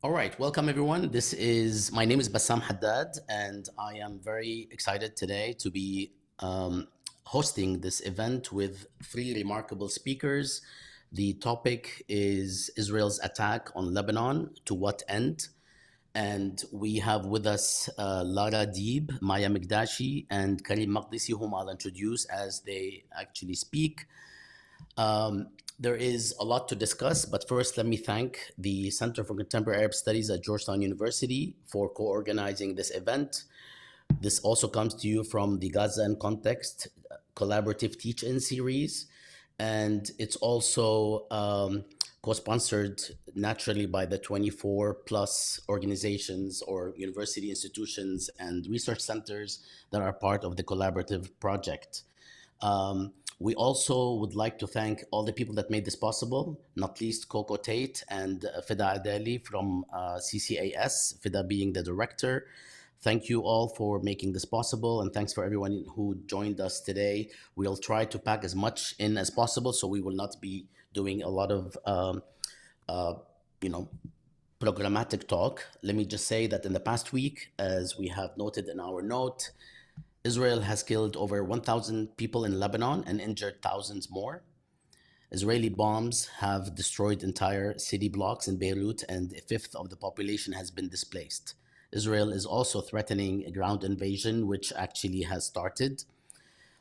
All right, welcome everyone. My name is Bassam Haddad, and I am very excited today to be hosting this event with three remarkable speakers. The topic is Israel's attack on Lebanon, to what end? And we have with us Lara Deeb, Maya Mikdashi, and Karim Maqdisi, whom I'll introduce as they actually speak. There is a lot to discuss, but first let me thank the Center for Contemporary Arab Studies at Georgetown University for co-organizing this event. This also comes to you from the Gaza in Context collaborative teach-in series, and it's also co-sponsored naturally by the 24 plus organizations or university institutions and research centers that are part of the collaborative project. We also would like to thank all the people that made this possible, not least Coco Tate and Fida Adeli from CCAS, Fida being the director. Thank you all for making this possible, and thanks for everyone who joined us today. We'll try to pack as much in as possible, so we will not be doing a lot of, you know, programmatic talk. Let me just say that in the past week, as we have noted in our note, Israel has killed over 1,000 people in Lebanon and injured thousands more. Israeli bombs have destroyed entire city blocks in Beirut, and a fifth of the population has been displaced. Israel is also threatening a ground invasion, which actually has started.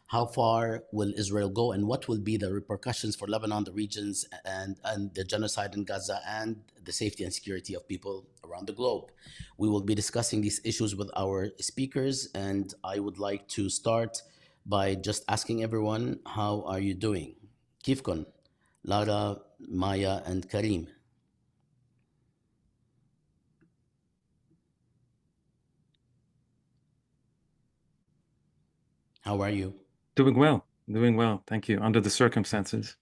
How far will Israel go, and what will be the repercussions for Lebanon, the regions, and the genocide in Gaza, and the safety and security of people around the globe? We will be discussing these issues with our speakers, and I would like to start by just asking everyone, how are you doing? Kifkon, Lara, Maya, and Karim. How are you? Doing well. Thank you. Under the circumstances.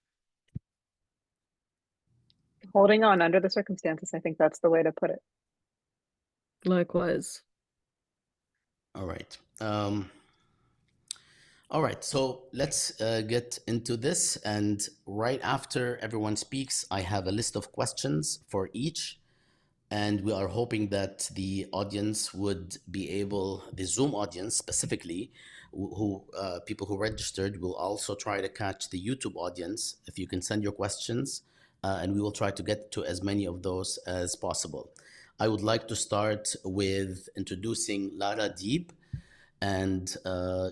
Holding on under the circumstances. I think that's the way to put it. Likewise. All right. All right, so let's get into this. And right after everyone speaks, I have a list of questions for each. And we are hoping that the audience would be able, the Zoom audience specifically, people who registered will also try to catch the YouTube audience. If you can send your questions, and we will try to get to as many of those as possible. I would like to start with introducing Lara Deeb, and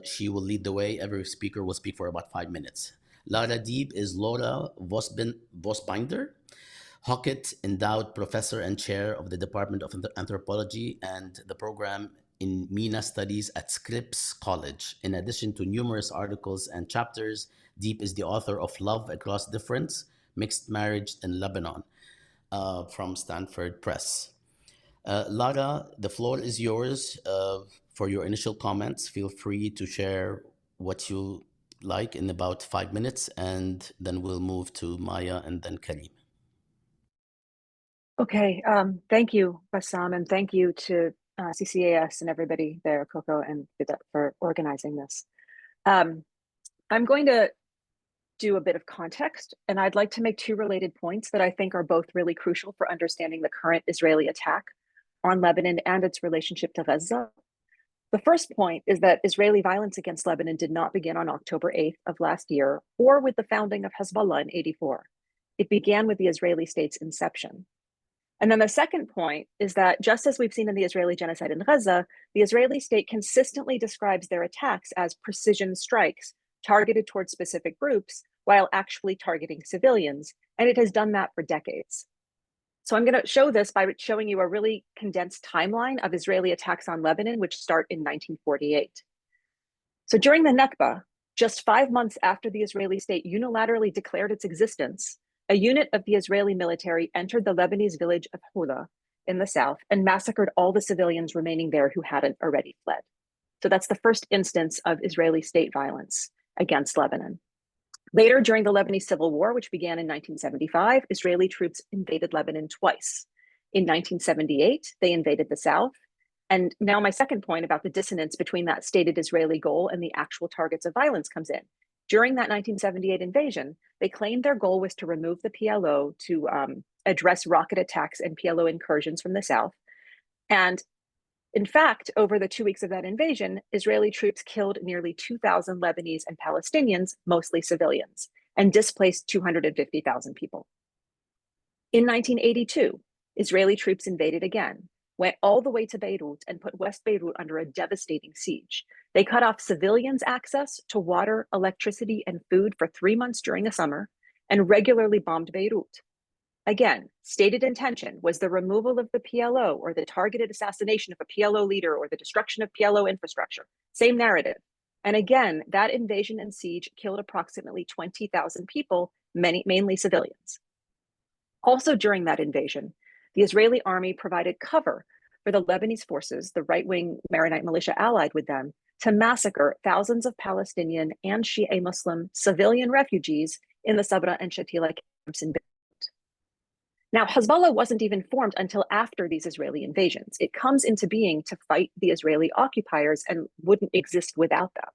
she will lead the way. Every speaker will speak for about 5 minutes. Lara Deeb is Laura Vosbinder Hockett Endowed Professor and Chair of the Department of Anthropology and the Program in MENA Studies at Scripps College. In addition to numerous articles and chapters, Deeb is the author of Love Across Difference, Mixed Marriage in Lebanon from Stanford Press. Lara, the floor is yours for your initial comments. Feel free to share what you like in about 5 minutes, and then we'll move to Maya and then Karim. Okay, thank you, Bassam, and thank you to CCAS and everybody there, Coco and Vida, for organizing this. I'm going to do a bit of context, and I'd like to make two related points that I think are both really crucial for understanding the current Israeli attack on Lebanon and its relationship to Gaza. The first point is that Israeli violence against Lebanon did not begin on October 8th of last year or with the founding of Hezbollah in '84. It began with the Israeli state's inception. And then the second point is that just as we've seen in the Israeli genocide in Gaza, the Israeli state consistently describes their attacks as precision strikes targeted towards specific groups while actually targeting civilians. And it has done that for decades. So I'm going to show this by showing you a really condensed timeline of Israeli attacks on Lebanon, which start in 1948. So during the Nakba, just 5 months after the Israeli state unilaterally declared its existence, a unit of the Israeli military entered the Lebanese village of Hula in the south and massacred all the civilians remaining there who hadn't already fled. So that's the first instance of Israeli state violence against Lebanon. Later, during the Lebanese Civil War, which began in 1975, Israeli troops invaded Lebanon twice. In 1978, they invaded the south. And now my second point about the dissonance between that stated Israeli goal and the actual targets of violence comes in. During that 1978 invasion, they claimed their goal was to remove the PLO to address rocket attacks and PLO incursions from the south. And in fact, over the 2 weeks of that invasion, Israeli troops killed nearly 2,000 Lebanese and Palestinians, mostly civilians, and displaced 250,000 people. In 1982, Israeli troops invaded again, went all the way to Beirut and put West Beirut under a devastating siege. They cut off civilians' access to water, electricity, and food for 3 months during the summer and regularly bombed Beirut. Again, stated intention was the removal of the PLO or the targeted assassination of a PLO leader or the destruction of PLO infrastructure. Same narrative. And again, that invasion and siege killed approximately 20,000 people, mainly civilians. Also during that invasion, the Israeli army provided cover for the Lebanese forces, the right-wing Maronite militia allied with them, to massacre thousands of Palestinian and Shia Muslim civilian refugees in the Sabra and Shatila camps in Beirut. Now, Hezbollah wasn't even formed until after these Israeli invasions. It comes into being to fight the Israeli occupiers and wouldn't exist without them.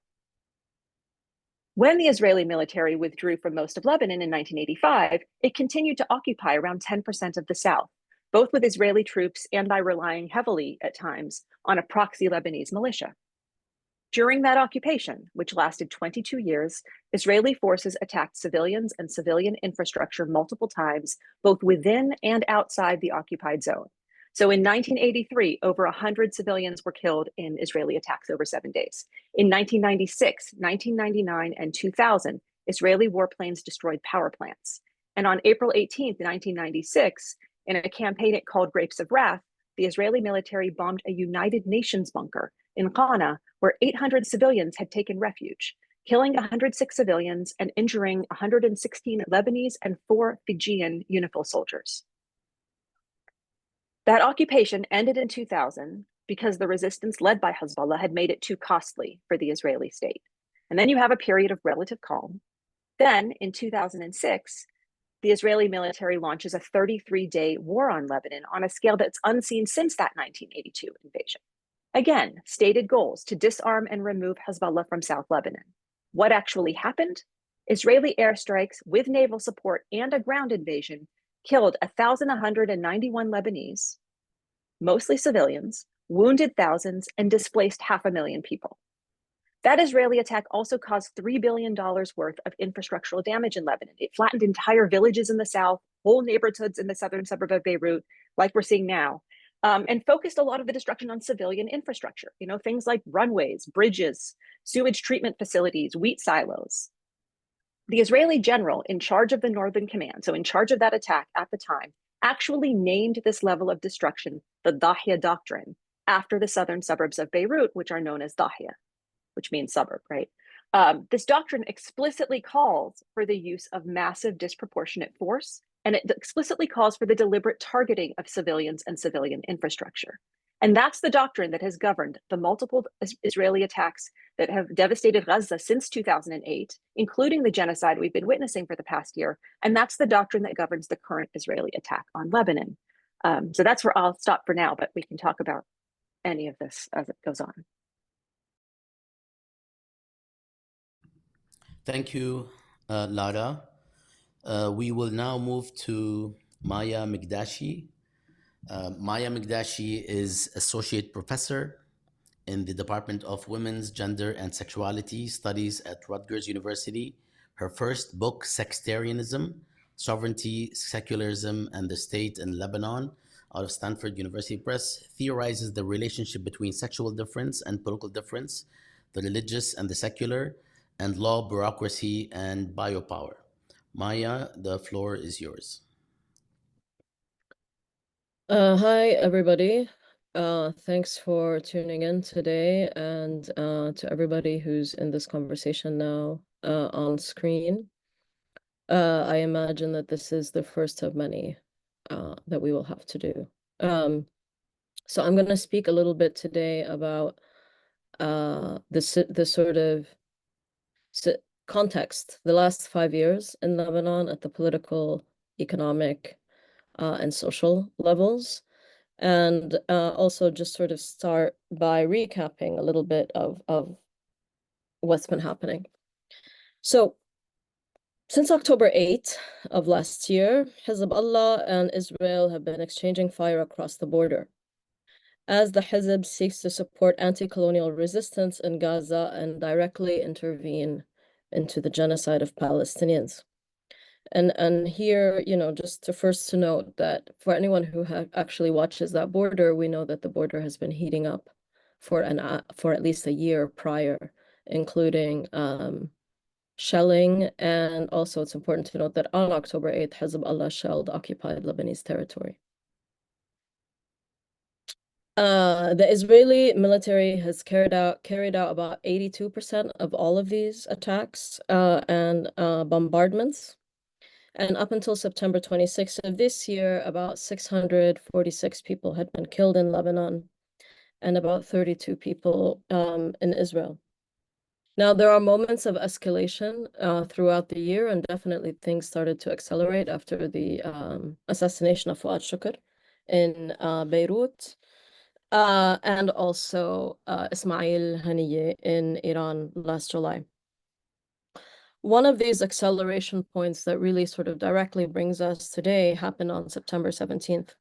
When the Israeli military withdrew from most of Lebanon in 1985, it continued to occupy around 10% of the south, both with Israeli troops and by relying heavily at times on a proxy Lebanese militia. During that occupation, which lasted 22 years, Israeli forces attacked civilians and civilian infrastructure multiple times, both within and outside the occupied zone. So in 1983, over 100 civilians were killed in Israeli attacks over 7 days. In 1996, 1999, and 2000, Israeli warplanes destroyed power plants. And on April 18, 1996, in a campaign it called Grapes of Wrath, the Israeli military bombed a United Nations bunker in Ghana, where 800 civilians had taken refuge, killing 106 civilians and injuring 116 Lebanese and 4 Fijian UNIFIL soldiers. That occupation ended in 2000 because the resistance led by Hezbollah had made it too costly for the Israeli state. And then you have a period of relative calm. Then in 2006, the Israeli military launches a 33-day war on Lebanon on a scale that's unseen since that 1982 invasion. Again, stated goals to disarm and remove Hezbollah from South Lebanon. What actually happened? Israeli airstrikes with naval support and a ground invasion killed 1,191 Lebanese, mostly civilians, wounded thousands, and displaced 500,000 people. That Israeli attack also caused $3 billion worth of infrastructural damage in Lebanon. It flattened entire villages in the south, whole neighborhoods in the southern suburb of Beirut, like we're seeing now, and focused a lot of the destruction on civilian infrastructure, things like runways, bridges, sewage treatment facilities, wheat silos. The Israeli general in charge of the Northern Command, so in charge of that attack at the time, actually named this level of destruction the Dahya Doctrine after the southern suburbs of Beirut, which are known as Dahya, which means suburb, right? This doctrine explicitly calls for the use of massive disproportionate force, and it explicitly calls for the deliberate targeting of civilians and civilian infrastructure. And that's the doctrine that has governed the multiple Israeli attacks that have devastated Gaza since 2008, including the genocide we've been witnessing for the past year. And that's the doctrine that governs the current Israeli attack on Lebanon. So that's where I'll stop for now, but we can talk about any of this as it goes on. Thank you, Lara. We will now move to Maya Mikdashi. Maya Mikdashi is Associate Professor in the Department of Women's, Gender, and Sexuality Studies at Rutgers University. Her first book, Sectarianism, Sovereignty, Secularism, and the State in Lebanon, out of Stanford University Press, theorizes the relationship between sexual difference and political difference, the religious and the secular, and law, bureaucracy, and biopower. Maya, the floor is yours. Hi, everybody. Thanks for tuning in today, and to everybody who's in this conversation now on screen. I imagine that this is the first of many that we will have to do. So I'm going to speak a little bit today about the sort of context, the last 5 years in Lebanon at the political, economic, and social levels. And also just sort of start by recapping a little bit of what's been happening. So since October 8 of last year, Hezbollah and Israel have been exchanging fire across the border as the Hezb seeks to support anti-colonial resistance in Gaza and directly intervene into the genocide of Palestinians. And here, just to note that for anyone who actually watches that border, we know that the border has been heating up for at least a year prior, including shelling, and also it's important to note that on October 8th, Hezbollah shelled occupied Lebanese territory. The Israeli military has carried out about 82% of all of these attacks and bombardments. And up until September 26th of this year, about 646 people had been killed in Lebanon and about 32 people in Israel. Now, there are moments of escalation throughout the year, and definitely things started to accelerate after the assassination of Fuad Shukr in Beirut, and also Ismail Haniyeh in Iran last July. One of these acceleration points that really sort of directly brings us today happened on September 17th,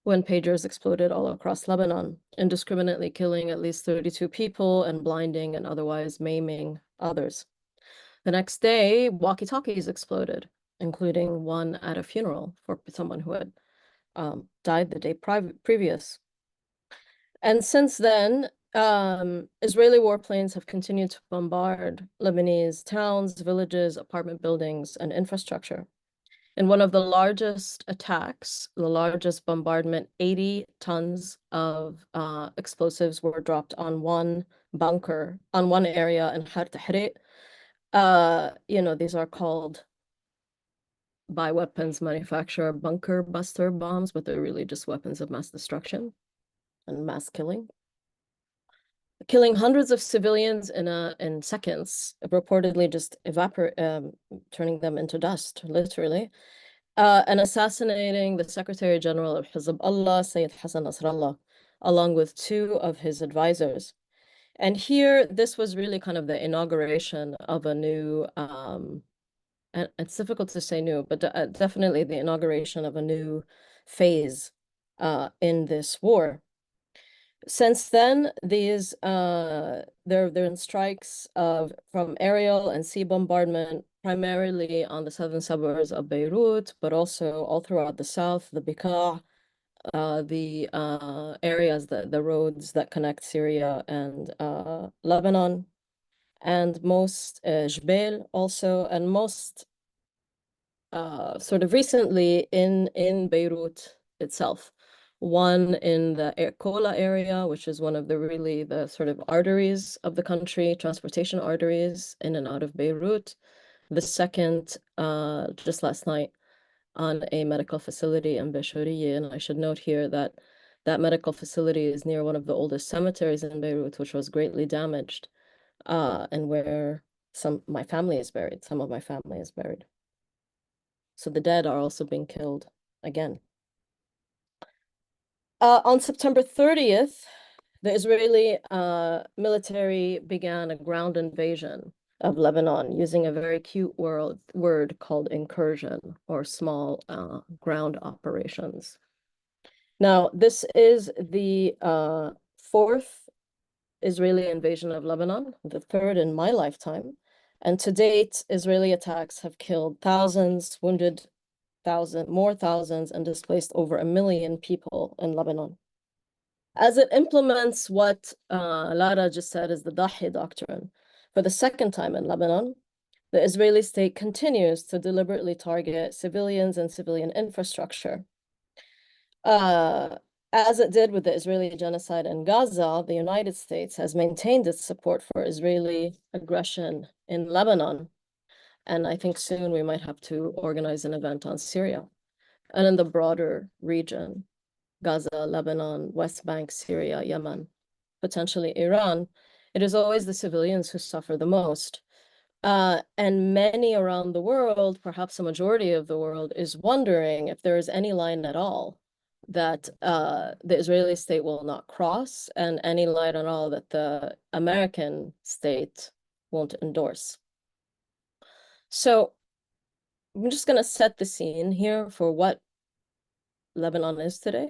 when pagers exploded all across Lebanon, indiscriminately killing at least 32 people and blinding and otherwise maiming others. The next day, walkie-talkies exploded, including one at a funeral for someone who had died the day previous. And since then, Israeli warplanes have continued to bombard Lebanese towns, villages, apartment buildings, and infrastructure. In one of the largest attacks, the largest bombardment, 80 tons of explosives were dropped on one bunker, on one area in Har Tahrir. These are called by weapons manufacturer bunker buster bombs, but they're really just weapons of mass destruction and mass killing hundreds of civilians in seconds, reportedly just turning them into dust, literally, and assassinating the Secretary General of Hezbollah, Sayyid Hassan Nasrallah, along with two of his advisors. And here, this was really kind of the inauguration of a new, and it's difficult to say new, but definitely the inauguration of a new phase in this war. Since then, these there have been strikes from aerial and sea bombardment, primarily on the southern suburbs of Beirut, but also all throughout the south, the Bekaa, the areas, the roads that connect Syria and Lebanon, and most Jbeil also, and most sort of recently in Beirut itself. One in the Kola area, which is one of the sort of arteries of the country, transportation arteries in and out of Beirut. The second, just last night, on a medical facility in Beshoriye. And I should note here that that medical facility is near one of the oldest cemeteries in Beirut, which was greatly damaged, and where some of my family is buried. So the dead are also being killed again. On September 30th, the Israeli military began a ground invasion of Lebanon using a very cute word called incursion, or small ground operations. Now, this is the fourth Israeli invasion of Lebanon, the third in my lifetime. And to date, Israeli attacks have killed thousands, wounded thousands, and displaced over 1 million people in Lebanon. As it implements what Lara just said is the Dahi doctrine, for the second time in Lebanon, the Israeli state continues to deliberately target civilians and civilian infrastructure. As it did with the Israeli genocide in Gaza, the United States has maintained its support for Israeli aggression in Lebanon. And I think soon we might have to organize an event on Syria and in the broader region, Gaza, Lebanon, West Bank, Syria, Yemen, potentially Iran. It is always the civilians who suffer the most. And many around the world, perhaps a majority of the world, is wondering if there is any line at all that the Israeli state will not cross, and any line at all that the American state won't endorse. So I'm just going to set the scene here for what Lebanon is today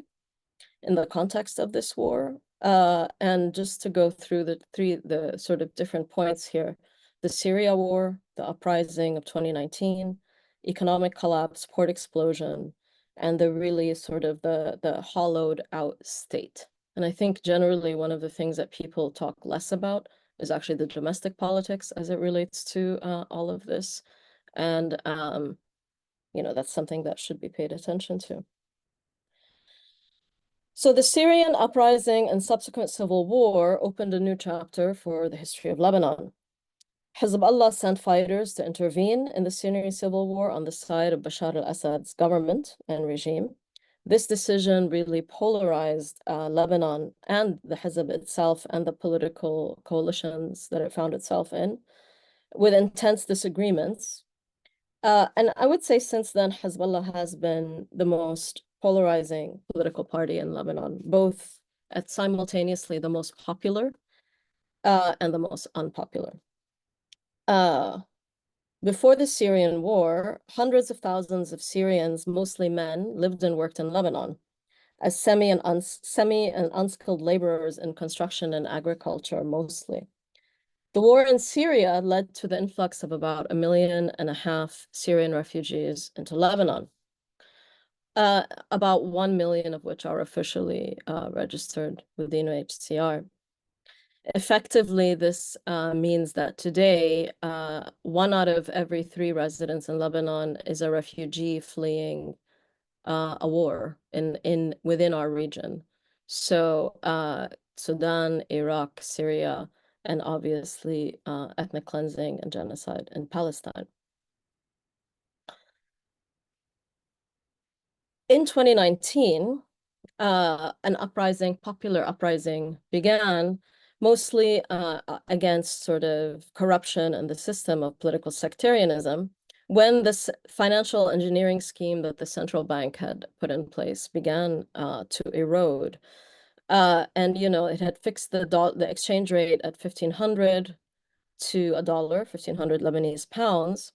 in the context of this war. And just to go through the sort of different points here: the Syria war, the uprising of 2019, economic collapse, port explosion, and the really sort of the hollowed out state. And I think generally one of the things that people talk less about is actually the domestic politics as it relates to all of this. And, that's something that should be paid attention to. So the Syrian uprising and subsequent civil war opened a new chapter for the history of Lebanon. Hezbollah sent fighters to intervene in the Syrian civil war on the side of Bashar al-Assad's government and regime. This decision really polarized Lebanon and the Hezb itself and the political coalitions that it found itself in, with intense disagreements. And I would say since then, Hezbollah has been the most polarizing political party in Lebanon, both at simultaneously the most popular and the most unpopular. Before the Syrian war, hundreds of thousands of Syrians, mostly men, lived and worked in Lebanon as semi and unskilled laborers in construction and agriculture mostly. The war in Syria led to the influx of about 1.5 million Syrian refugees into Lebanon, about 1 million of which are officially registered with the UNHCR. Effectively, this means that today, 1 out of every 3 residents in Lebanon is a refugee fleeing a war within our region. So Sudan, Iraq, Syria, and obviously ethnic cleansing and genocide in Palestine. In 2019, an popular uprising began, mostly against sort of corruption and the system of political sectarianism, when this financial engineering scheme that the central bank had put in place began to erode. And, it had fixed the exchange rate at 1,500 to a dollar, 1,500 Lebanese pounds.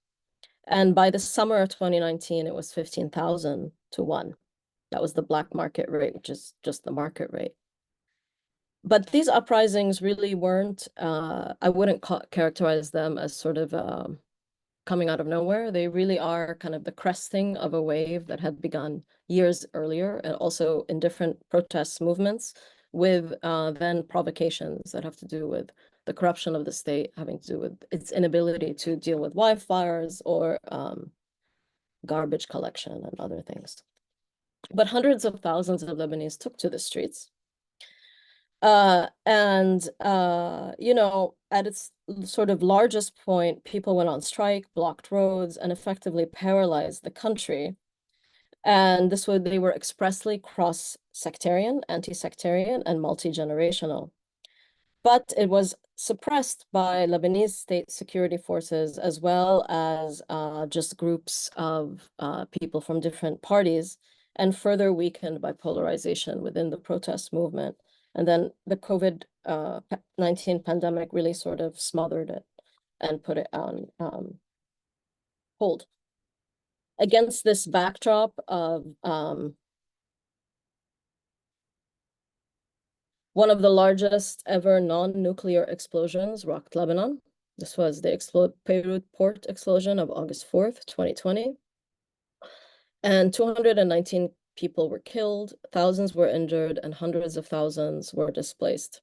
And by the summer of 2019, it was 15,000 to 1. That was the black market rate, which is just the market rate. But these uprisings really weren't, I wouldn't characterize them as sort of coming out of nowhere. They really are kind of the cresting of a wave that had begun years earlier, and also in different protest movements, with then provocations that have to do with the corruption of the state, having to do with its inability to deal with wildfires or garbage collection and other things. But hundreds of thousands of Lebanese took to the streets. At its sort of largest point, people went on strike, blocked roads, and effectively paralyzed the country. And they were expressly cross-sectarian, anti-sectarian, and multi-generational. But it was suppressed by Lebanese state security forces, as well as just groups of people from different parties, and further weakened by polarization within the protest movement. And then the COVID-19 pandemic really sort of smothered it and put it on hold. Against this backdrop of one of the largest ever non-nuclear explosions rocked Lebanon. This was the Beirut port explosion of August 4th, 2020. And 219 people were killed, thousands were injured, and hundreds of thousands were displaced.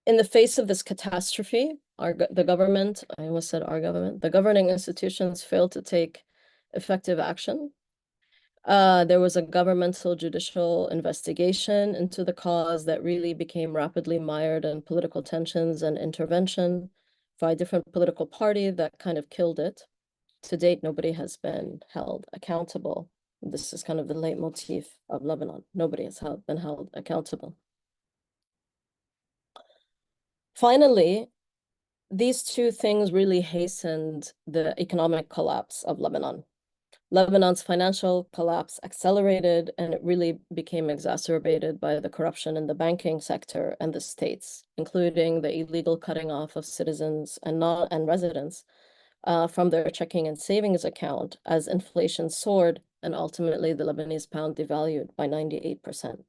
In the face of this catastrophe, the government, I almost said our government, the governing institutions failed to take effective action. There was a governmental judicial investigation into the cause that really became rapidly mired in political tensions and intervention by a different political party that kind of killed it. To date, nobody has been held accountable. This is kind of the leitmotif of Lebanon. Nobody has been held accountable. Finally, these two things really hastened the economic collapse of Lebanon. Lebanon's financial collapse accelerated, and it really became exacerbated by the corruption in the banking sector and the states, including the illegal cutting off of citizens and residents from their checking and savings account as inflation soared and ultimately the Lebanese pound devalued by 98%.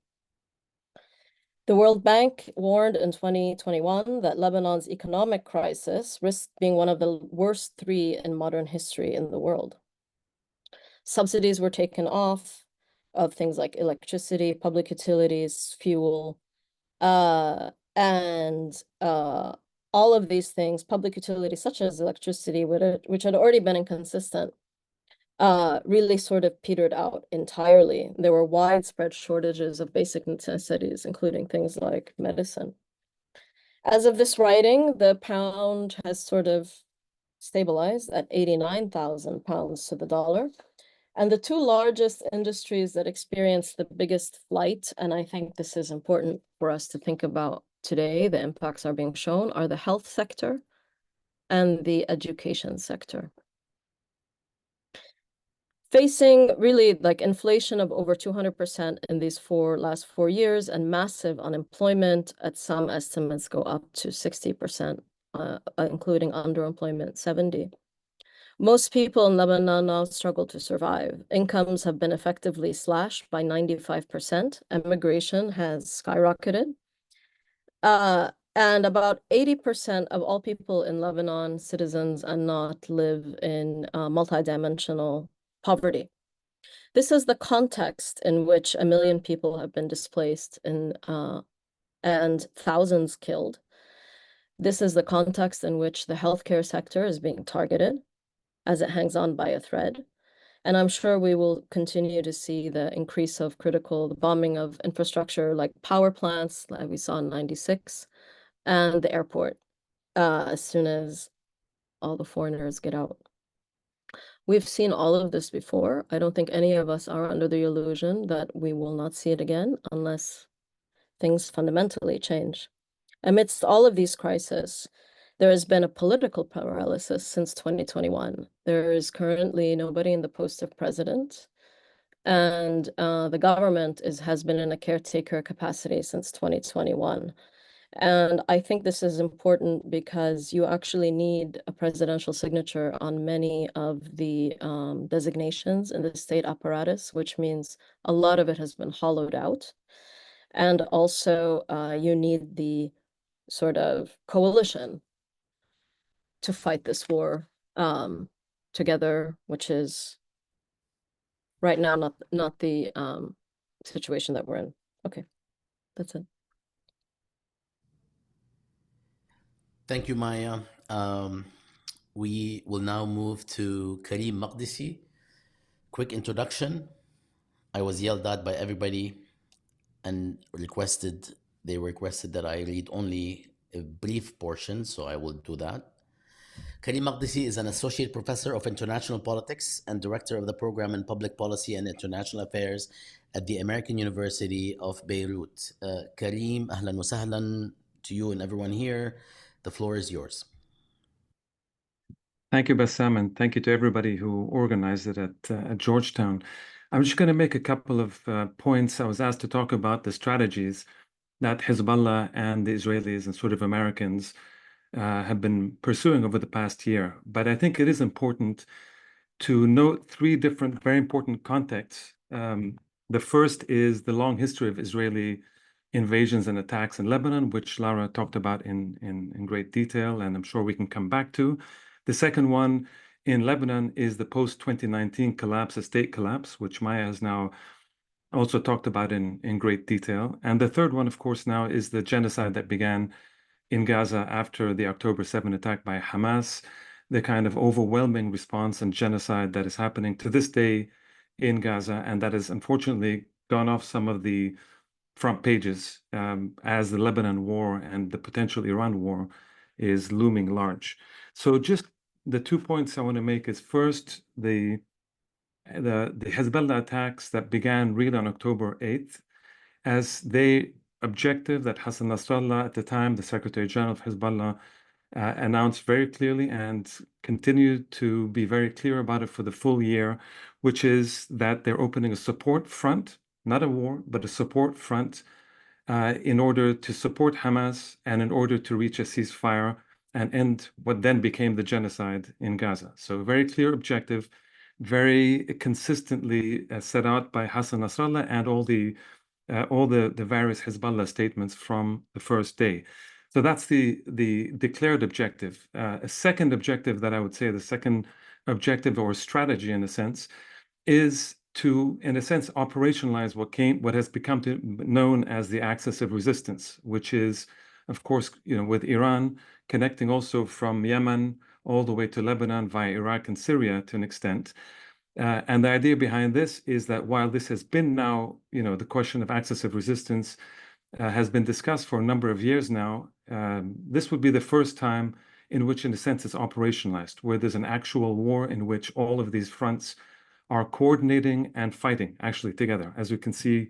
The World Bank warned in 2021 that Lebanon's economic crisis risked being one of the worst 3 in modern history in the world. Subsidies were taken off of things like electricity, public utilities, fuel, and all of these things, public utilities such as electricity, which had already been inconsistent, really sort of petered out entirely. There were widespread shortages of basic necessities, including things like medicine. As of this writing, the pound has sort of stabilized at 89,000 pounds to the dollar. And the 2 largest industries that experienced the biggest flight, and I think this is important for us to think about today, the impacts are being shown, are the health sector and the education sector. Facing really like inflation of over 200% in these last 4 years and massive unemployment, at some estimates go up to 60%, including underemployment 70%. Most people in Lebanon now struggle to survive. Incomes have been effectively slashed by 95%. Immigration has skyrocketed. And about 80% of all people in Lebanon, citizens, and not live in multidimensional poverty. This is the context in which 1 million people have been displaced and thousands killed. This is the context in which the healthcare sector is being targeted as it hangs on by a thread. And I'm sure we will continue to see the increase of the bombing of infrastructure like power plants, like we saw in 96, and the airport, as soon as all the foreigners get out. We've seen all of this before. I don't think any of us are under the illusion that we will not see it again unless things fundamentally change. Amidst all of these crises, there has been a political paralysis since 2021. There is currently nobody in the post of president, and the government has been in a caretaker capacity since 2021. And I think this is important because you actually need a presidential signature on many of the designations in the state apparatus, which means a lot of it has been hollowed out. And also you need the sort of coalition to fight this war together, which is right now not the situation that we're in. Okay, that's it. Thank you, Maya. We will now move to Karim Maqdisi. Quick introduction. I was yelled at by everybody and they requested that I read only a brief portion, so I will do that. Karim Maqdisi is an associate professor of international politics and director of the program in public policy and international affairs at the American University of Beirut. Karim, ahlan wa sahlan to you and everyone here. The floor is yours. Thank you, Bassam, and thank you to everybody who organized it at Georgetown. I'm just going to make a couple of points. I was asked to talk about the strategies that Hezbollah and the Israelis and sort of Americans have been pursuing over the past year. But I think it is important to note 3 different, very important contexts. The first is the long history of Israeli invasions and attacks in Lebanon, which Lara talked about in great detail, and I'm sure we can come back to. The second one in Lebanon is the post-2019 collapse, the state collapse, which Maya has now also talked about in great detail. And the third one, of course, now is the genocide that began in Gaza after the October 7 attack by Hamas, the kind of overwhelming response and genocide that is happening to this day in Gaza, and that has unfortunately gone off some of the front pages as the Lebanon war and the potential Iran war is looming large. So just the 2 points I want to make is first, the Hezbollah attacks that began really on October 8th, as they objective that Hassan Nasrallah, at the time, the Secretary General of Hezbollah, announced very clearly and continued to be very clear about it for the full year, which is that they're opening a support front, not a war, but a support front in order to support Hamas and in order to reach a ceasefire and end what then became the genocide in Gaza. So a very clear objective, very consistently set out by Hassan Nasrallah and all the various Hezbollah statements from the first day. So that's the declared objective. A second objective that I would say, the second objective or strategy in a sense, is to, in a sense, operationalize what has become known as the axis of resistance, which is, of course, with Iran connecting also from Yemen all the way to Lebanon via Iraq and Syria to an extent. And the idea behind this is that while this has been now, the question of axis of resistance has been discussed for a number of years now, this would be the first time in which, in a sense, it's operationalized, where there's an actual war in which all of these fronts are coordinating and fighting actually together, as we can see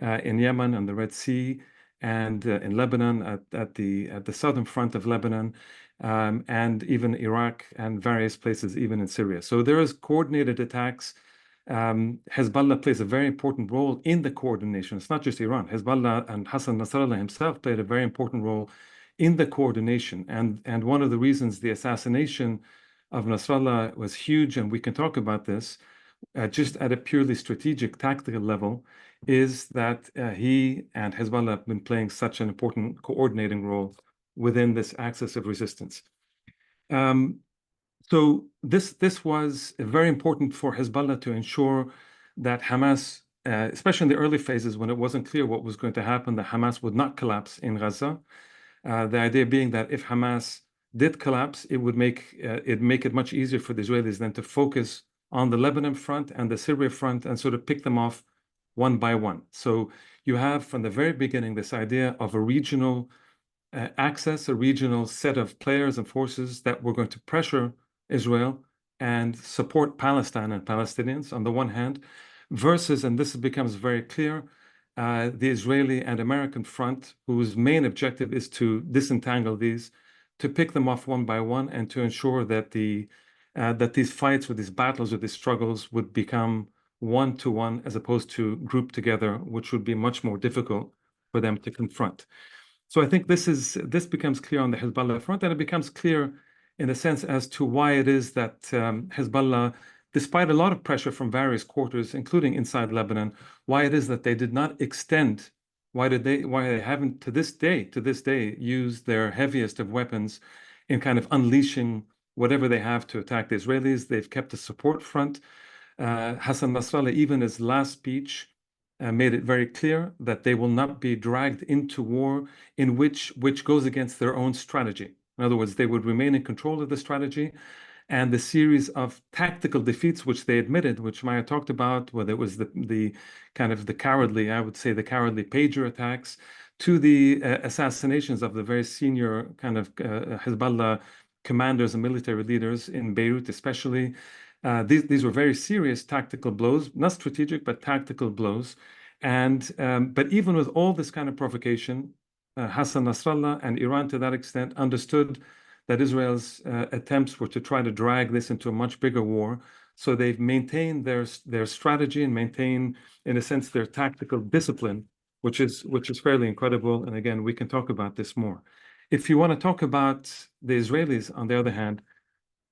in Yemen and the Red Sea, and in Lebanon at the southern front of Lebanon, and even Iraq and various places, even in Syria. So there is coordinated attacks. Hezbollah plays a very important role in the coordination. It's not just Iran. Hezbollah and Hassan Nasrallah himself played a very important role in the coordination. And one of the reasons the assassination of Nasrallah was huge, and we can talk about this, just at a purely strategic, tactical level, is that he and Hezbollah have been playing such an important coordinating role within this axis of resistance. So this was very important for Hezbollah to ensure that Hamas, especially in the early phases when it wasn't clear what was going to happen, that Hamas would not collapse in Gaza. The idea being that if Hamas did collapse, it would make it much easier for the Israelis then to focus on the Lebanon front and the Syria front and sort of pick them off one by one. So you have from the very beginning this idea of a regional access, a regional set of players and forces that were going to pressure Israel and support Palestine and Palestinians on the one hand, versus, and this becomes very clear, the Israeli and American front, whose main objective is to disentangle these, to pick them off one by one, and to ensure that that these fights or these battles or these struggles would become one-to-one as opposed to grouped together, which would be much more difficult for them to confront. So I think this becomes clear on the Hezbollah front, and it becomes clear in a sense as to why it is that Hezbollah, despite a lot of pressure from various quarters, including inside Lebanon, why it is that they did not extend, why they haven't to this day used their heaviest of weapons in kind of unleashing whatever they have to attack the Israelis. They've kept a support front. Hassan Nasrallah, even his last speech, made it very clear that they will not be dragged into war in which goes against their own strategy. In other words, they would remain in control of the strategy, and the series of tactical defeats, which they admitted, which Maya talked about, whether it was the kind of the cowardly, I would say the cowardly pager attacks, to the assassinations of the very senior kind of Hezbollah commanders and military leaders in Beirut, especially. These were very serious tactical blows, not strategic, but tactical blows. But even with all this kind of provocation, Hassan Nasrallah and Iran, to that extent, understood that Israel's attempts were to try to drag this into a much bigger war. So they've maintained their strategy and maintained, in a sense, their tactical discipline, which is fairly incredible. And again, we can talk about this more. If you want to talk about the Israelis, on the other hand,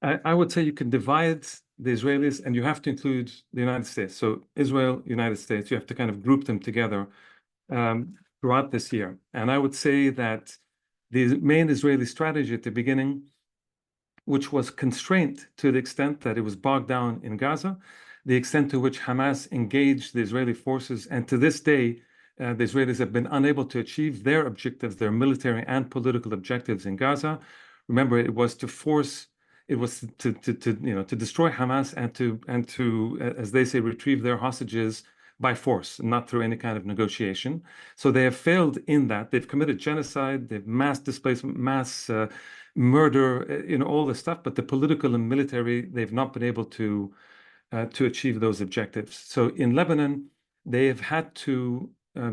I would say you can divide the Israelis, and you have to include the United States. So Israel, United States, you have to kind of group them together throughout this year. And I would say that the main Israeli strategy at the beginning, which was constrained to the extent that it was bogged down in Gaza, the extent to which Hamas engaged the Israeli forces, and to this day, the Israelis have been unable to achieve their objectives, their military and political objectives in Gaza. Remember, it was to destroy Hamas and to as they say, retrieve their hostages by force, not through any kind of negotiation. So they have failed in that. They've committed genocide, they've mass displacement, mass murder, all this stuff. But the political and military, they've not been able to achieve those objectives. So in Lebanon, they have had to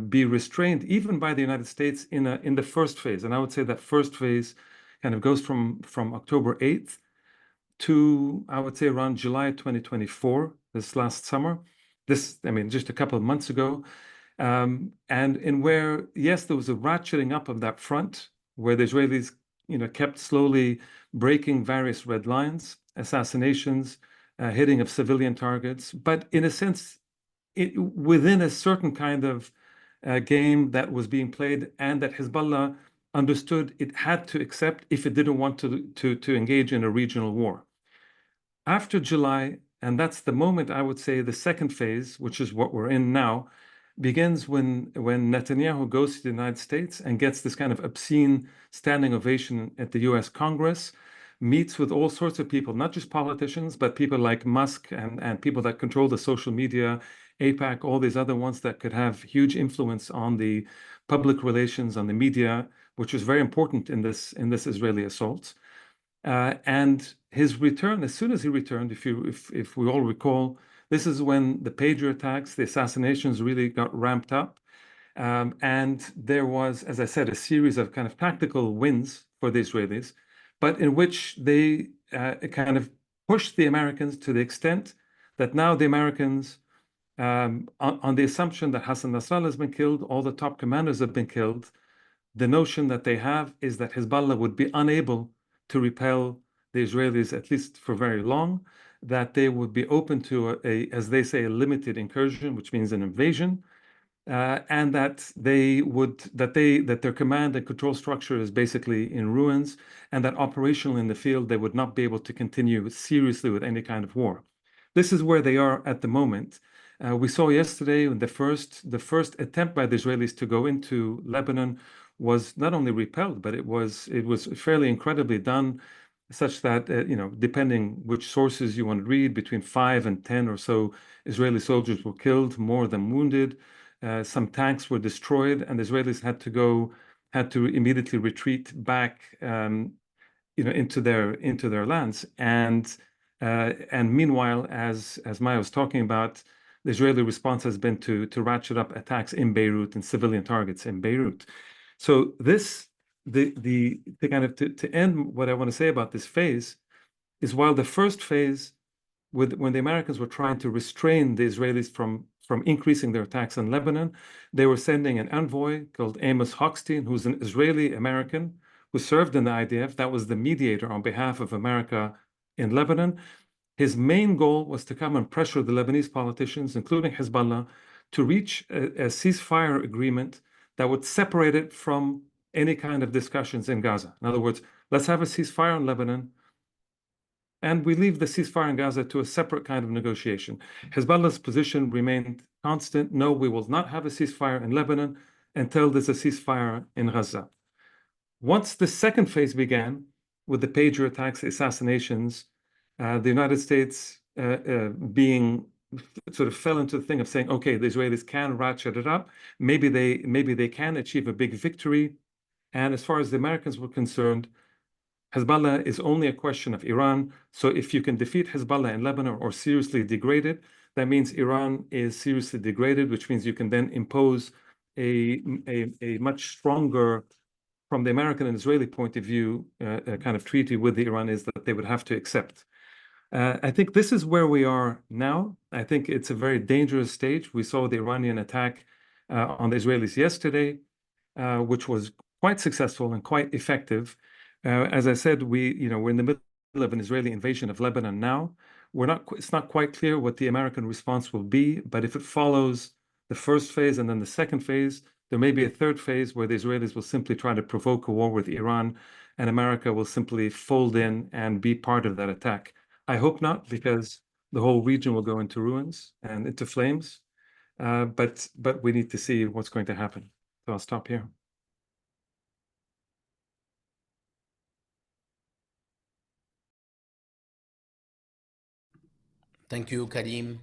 be restrained even by the United States in the first phase. And I would say that first phase kind of goes from October 8th to, I would say, around July 2024, this last summer. Just a couple of months ago. And in where, yes, there was a ratcheting up of that front, where the Israelis kept slowly breaking various red lines, assassinations, hitting of civilian targets, but in a sense, within a certain kind of game that was being played, and that Hezbollah understood it had to accept if it didn't want to engage in a regional war. After July, and that's the moment I would say the second phase, which is what we're in now, begins when Netanyahu goes to the United States and gets this kind of obscene standing ovation at the US Congress, meets with all sorts of people, not just politicians, but people like Musk and people that control the social media, AIPAC, all these other ones that could have huge influence on the public relations, on the media, which was very important in this Israeli assault. And his return, as soon as he returned, if we all recall, this is when the pager attacks, the assassinations really got ramped up. And there was, as I said, a series of kind of tactical wins for the Israelis, but in which they kind of pushed the Americans to the extent that now the Americans, on the assumption that Hassan Nasrallah has been killed, all the top commanders have been killed, the notion that they have is that Hezbollah would be unable to repel the Israelis, at least for very long, that they would be open to as they say, a limited incursion, which means an invasion, and that their command and control structure is basically in ruins, and that operational in the field, they would not be able to continue seriously with any kind of war. This is where they are at the moment. We saw yesterday the first attempt by the Israelis to go into Lebanon was not only repelled, but it was fairly incredibly done, such that depending which sources you want to read, between 5 and 10 or so Israeli soldiers were killed, more than wounded. Some tanks were destroyed, and the Israelis had to immediately retreat back, into their lands. And meanwhile, as Maya was talking about, the Israeli response has been to ratchet up attacks in Beirut and civilian targets in Beirut. So to end what I want to say about this phase is, while the first phase, when the Americans were trying to restrain the Israelis from increasing their attacks in Lebanon, they were sending an envoy called Amos Hochstein, who's an Israeli American who served in the IDF. That was the mediator on behalf of America in Lebanon. His main goal was to come and pressure the Lebanese politicians, including Hezbollah, to reach a ceasefire agreement that would separate it from any kind of discussions in Gaza. In other words, let's have a ceasefire in Lebanon, and we leave the ceasefire in Gaza to a separate kind of negotiation. Hezbollah's position remained constant. No, we will not have a ceasefire in Lebanon until there's a ceasefire in Gaza. Once the second phase began, with the pager attacks, assassinations, the United States being sort of fell into the thing of saying, okay, the Israelis can ratchet it up. Maybe they can achieve a big victory. And as far as the Americans were concerned, Hezbollah is only a question of Iran. So if you can defeat Hezbollah in Lebanon or seriously degrade it, that means Iran is seriously degraded, which means you can then impose a much stronger, from the American and Israeli point of view, a kind of treaty with the Iranis that they would have to accept. I think this is where we are now. I think it's a very dangerous stage. We saw the Iranian attack on the Israelis yesterday, which was quite successful and quite effective. As I said, we're in the middle of an Israeli invasion of Lebanon now. It's not quite clear what the American response will be, but if it follows the first phase and then the second phase, there may be a third phase where the Israelis will simply try to provoke a war with Iran, and America will simply fold in and be part of that attack. I hope not, because the whole region will go into ruins and into flames. But we need to see what's going to happen. So I'll stop here. Thank you, Karim.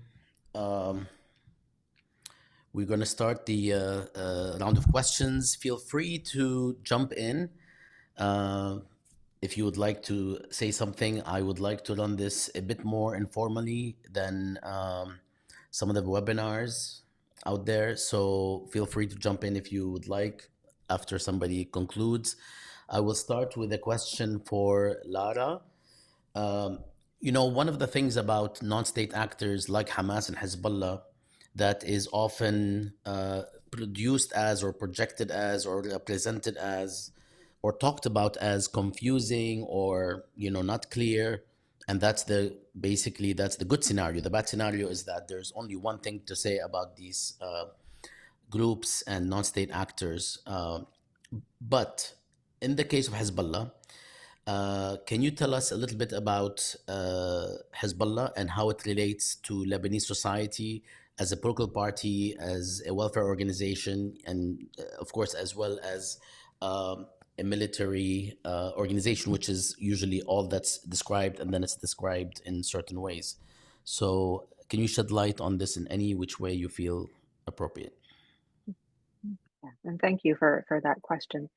We're going to start the round of questions. Feel free to jump in. If you would like to say something, I would like to run this a bit more informally than some of the webinars out there. So feel free to jump in if you would like after somebody concludes. I will start with a question for Lara. One of the things about non-state actors like Hamas and Hezbollah that is often produced as or projected as or represented as or talked about as confusing or not clear, and that's the good scenario. The bad scenario is that there's only one thing to say about these groups and non-state actors. But in the case of Hezbollah, can you tell us a little bit about Hezbollah and how it relates to Lebanese society as a political party, as a welfare organization, and of course, as well as a military organization, which is usually all that's described, and then it's described in certain ways. So can you shed light on this in any which way you feel appropriate? Yeah, and thank you for that question.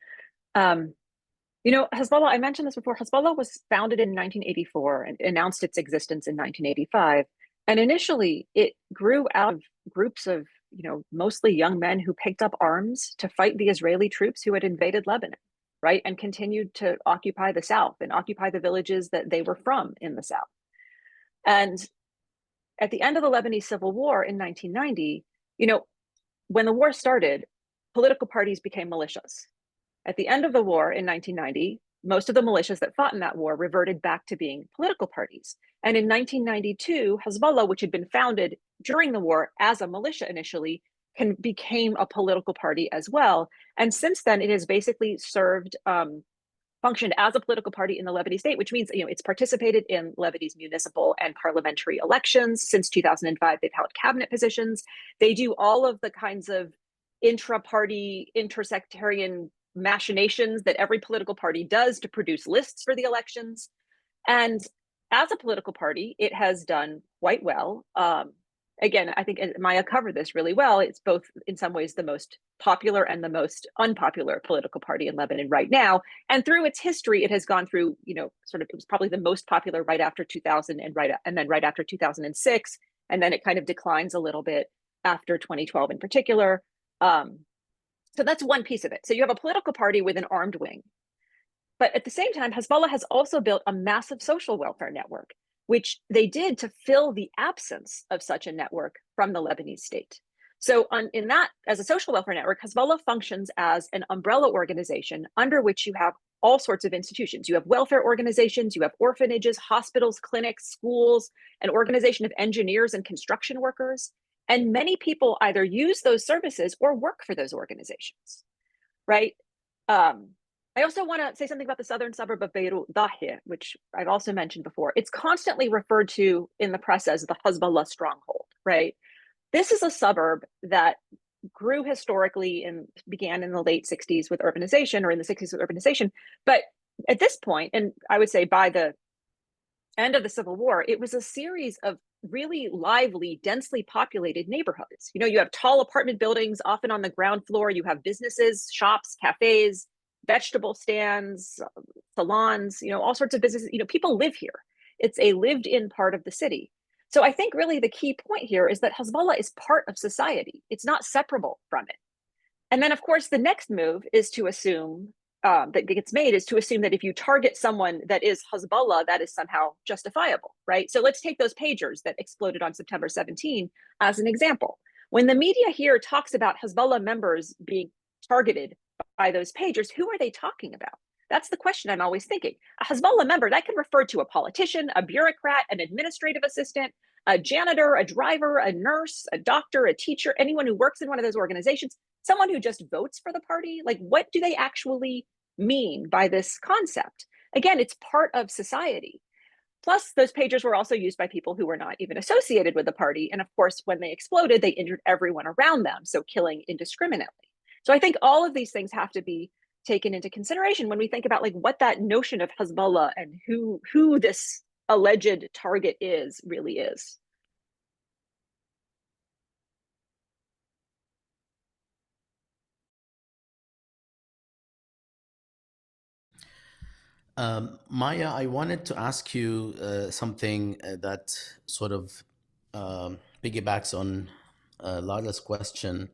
Hezbollah, I mentioned this before, Hezbollah was founded in 1984 and announced its existence in 1985. And initially, it grew out of groups of, mostly young men who picked up arms to fight the Israeli troops who had invaded Lebanon, right? And continued to occupy the South and occupy the villages that they were from in the South. And at the end of the Lebanese Civil War in 1990, when the war started, political parties became militias. At the end of the war in 1990, most of the militias that fought in that war reverted back to being political parties. And in 1992, Hezbollah, which had been founded during the war as a militia initially, became a political party as well. And since then, it has basically functioned as a political party in the Lebanese state, which means it's participated in Lebanese municipal and parliamentary elections. Since 2005, they've held cabinet positions. They do all of the kinds of intra-party, intersectarian machinations that every political party does to produce lists for the elections. And as a political party, it has done quite well. Again, I think Maya covered this really well. It's both in some ways the most popular and the most unpopular political party in Lebanon right now. And through its history, it has gone through, it was probably the most popular right after 2000 and then right after 2006. And then it kind of declines a little bit after 2012 in particular. So that's one piece of it. So you have a political party with an armed wing. But at the same time, Hezbollah has also built a massive social welfare network, which they did to fill the absence of such a network from the Lebanese state. So as a social welfare network, Hezbollah functions as an umbrella organization under which you have all sorts of institutions. You have welfare organizations, you have orphanages, hospitals, clinics, schools, an organization of engineers and construction workers. And many people either use those services or work for those organizations, right? I also want to say something about the southern suburb of Beirut, Dahia, which I've also mentioned before. It's constantly referred to in the press as the Hezbollah stronghold, right? This is a suburb that grew historically and began in the late 60s with urbanization, or in the 60s with urbanization. But at this point, and I would say by the end of the Civil War, it was a series of really lively, densely populated neighborhoods. You have tall apartment buildings, often on the ground floor. You have businesses, shops, cafes, vegetable stands, salons, all sorts of businesses. People live here. It's a lived-in part of the city. So I think really the key point here is that Hezbollah is part of society. It's not separable from it. And then, of course, the next move is to assume that gets made is to assume that if you target someone that is Hezbollah, that is somehow justifiable, right? So let's take those pagers that exploded on September 17 as an example. When the media here talks about Hezbollah members being targeted by those pagers, who are they talking about? That's the question I'm always thinking. A Hezbollah member, that can refer to a politician, a bureaucrat, an administrative assistant, a janitor, a driver, a nurse, a doctor, a teacher, anyone who works in one of those organizations, someone who just votes for the party. Like, what do they actually mean by this concept? Again, it's part of society. Plus, those pagers were also used by people who were not even associated with the party. And of course, when they exploded, they injured everyone around them, so killing indiscriminately. So I think all of these things have to be taken into consideration when we think about what that notion of Hezbollah and who this alleged target really is. Maya, I wanted to ask you something that sort of piggybacks on Lala's question,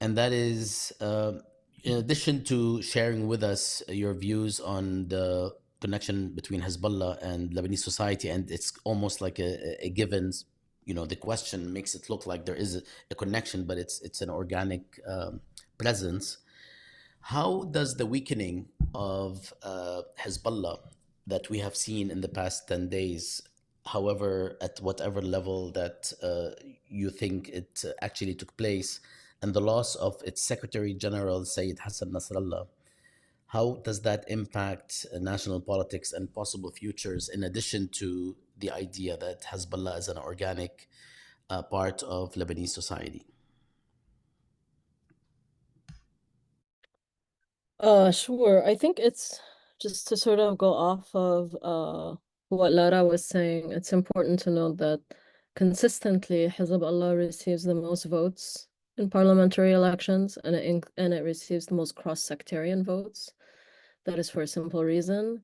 and that is, in addition to sharing with us your views on the connection between Hezbollah and Lebanese society, and it's almost like a given, the question makes it look like there is a connection, but it's an organic presence. How does the weakening of Hezbollah that we have seen in the past 10 days, however, at whatever level that you think it actually took place, and the loss of its Secretary General, Sayyid Hassan Nasrallah, how does that impact national politics and possible futures, in addition to the idea that Hezbollah is an organic part of Lebanese society? Sure. I think it's just to sort of go off of what Lara was saying. It's important to note that consistently Hezbollah receives the most votes in parliamentary elections, and it receives the most cross-sectarian votes. That is for a simple reason.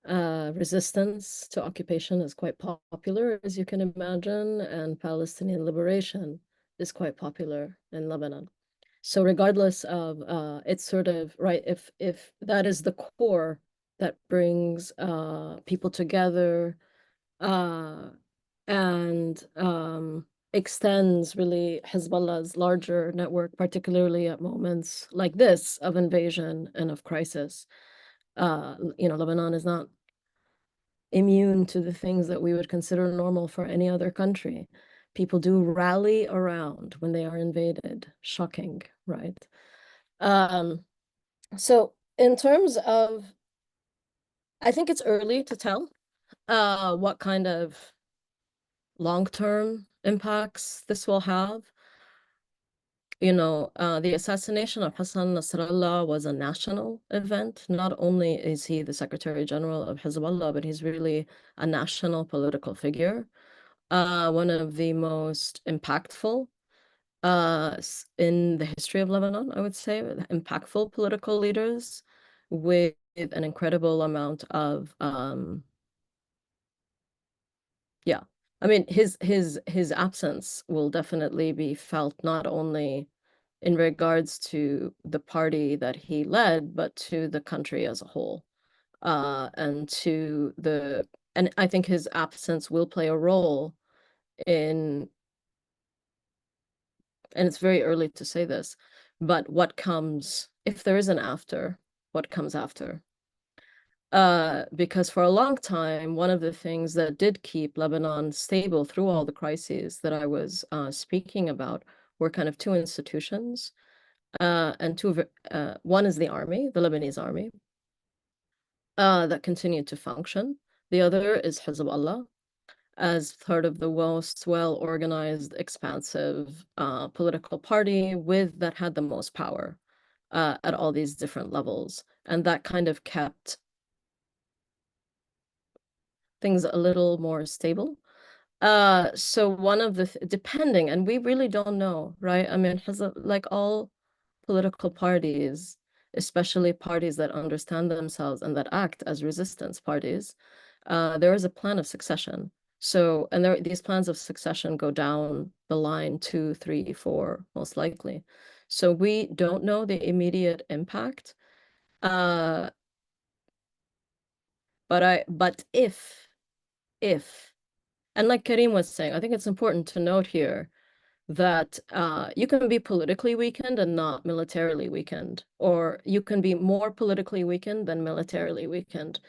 Resistance to occupation is quite popular, as you can imagine, and Palestinian liberation is quite popular in Lebanon. So regardless of it's sort of right, if that is the core that brings people together and extends really Hezbollah's larger network, particularly at moments like this of invasion and of crisis. Lebanon is not immune to the things that we would consider normal for any other country. People do rally around when they are invaded. Shocking, right? So in terms of, I think it's early to tell what kind of long-term impacts this will have. The assassination of Hassan Nasrallah was a national event. Not only is he the Secretary General of Hezbollah, but he's really a national political figure. One of the most impactful in the history of Lebanon, I would say, impactful political leaders with an incredible amount of yeah. I mean, his absence will definitely be felt not only in regards to the party that he led, but to the country as a whole. And I think his absence will play a role in, and it's very early to say this, but what comes, if there is an after, what comes after? Because for a long time, one of the things that did keep Lebanon stable through all the crises that I was speaking about were kind of two institutions. And one is the army, the Lebanese army, that continued to function. The other is Hezbollah, as part of the most well-organized, expansive political party that had the most power at all these different levels. And that kind of kept things a little more stable. So one of the, depending, and we really don't know, right? I mean, like all political parties, especially parties that understand themselves and that act as resistance parties, there is a plan of succession. So, and these plans of succession go down the line 2, 3, 4, most likely. So we don't know the immediate impact. But if, and like Karim was saying, I think it's important to note here that you can be politically weakened and not militarily weakened, or you can be more politically weakened than militarily weakened,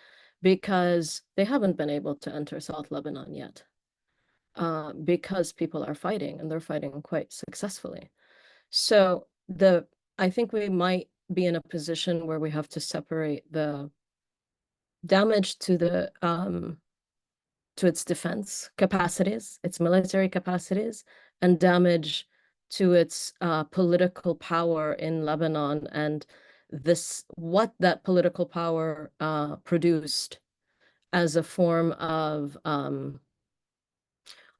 because they haven't been able to enter South Lebanon yet, because people are fighting, and they're fighting quite successfully. So I think we might be in a position where we have to separate the damage to its defense capacities, its military capacities, and damage to its political power in Lebanon, and what that political power produced as a form of, I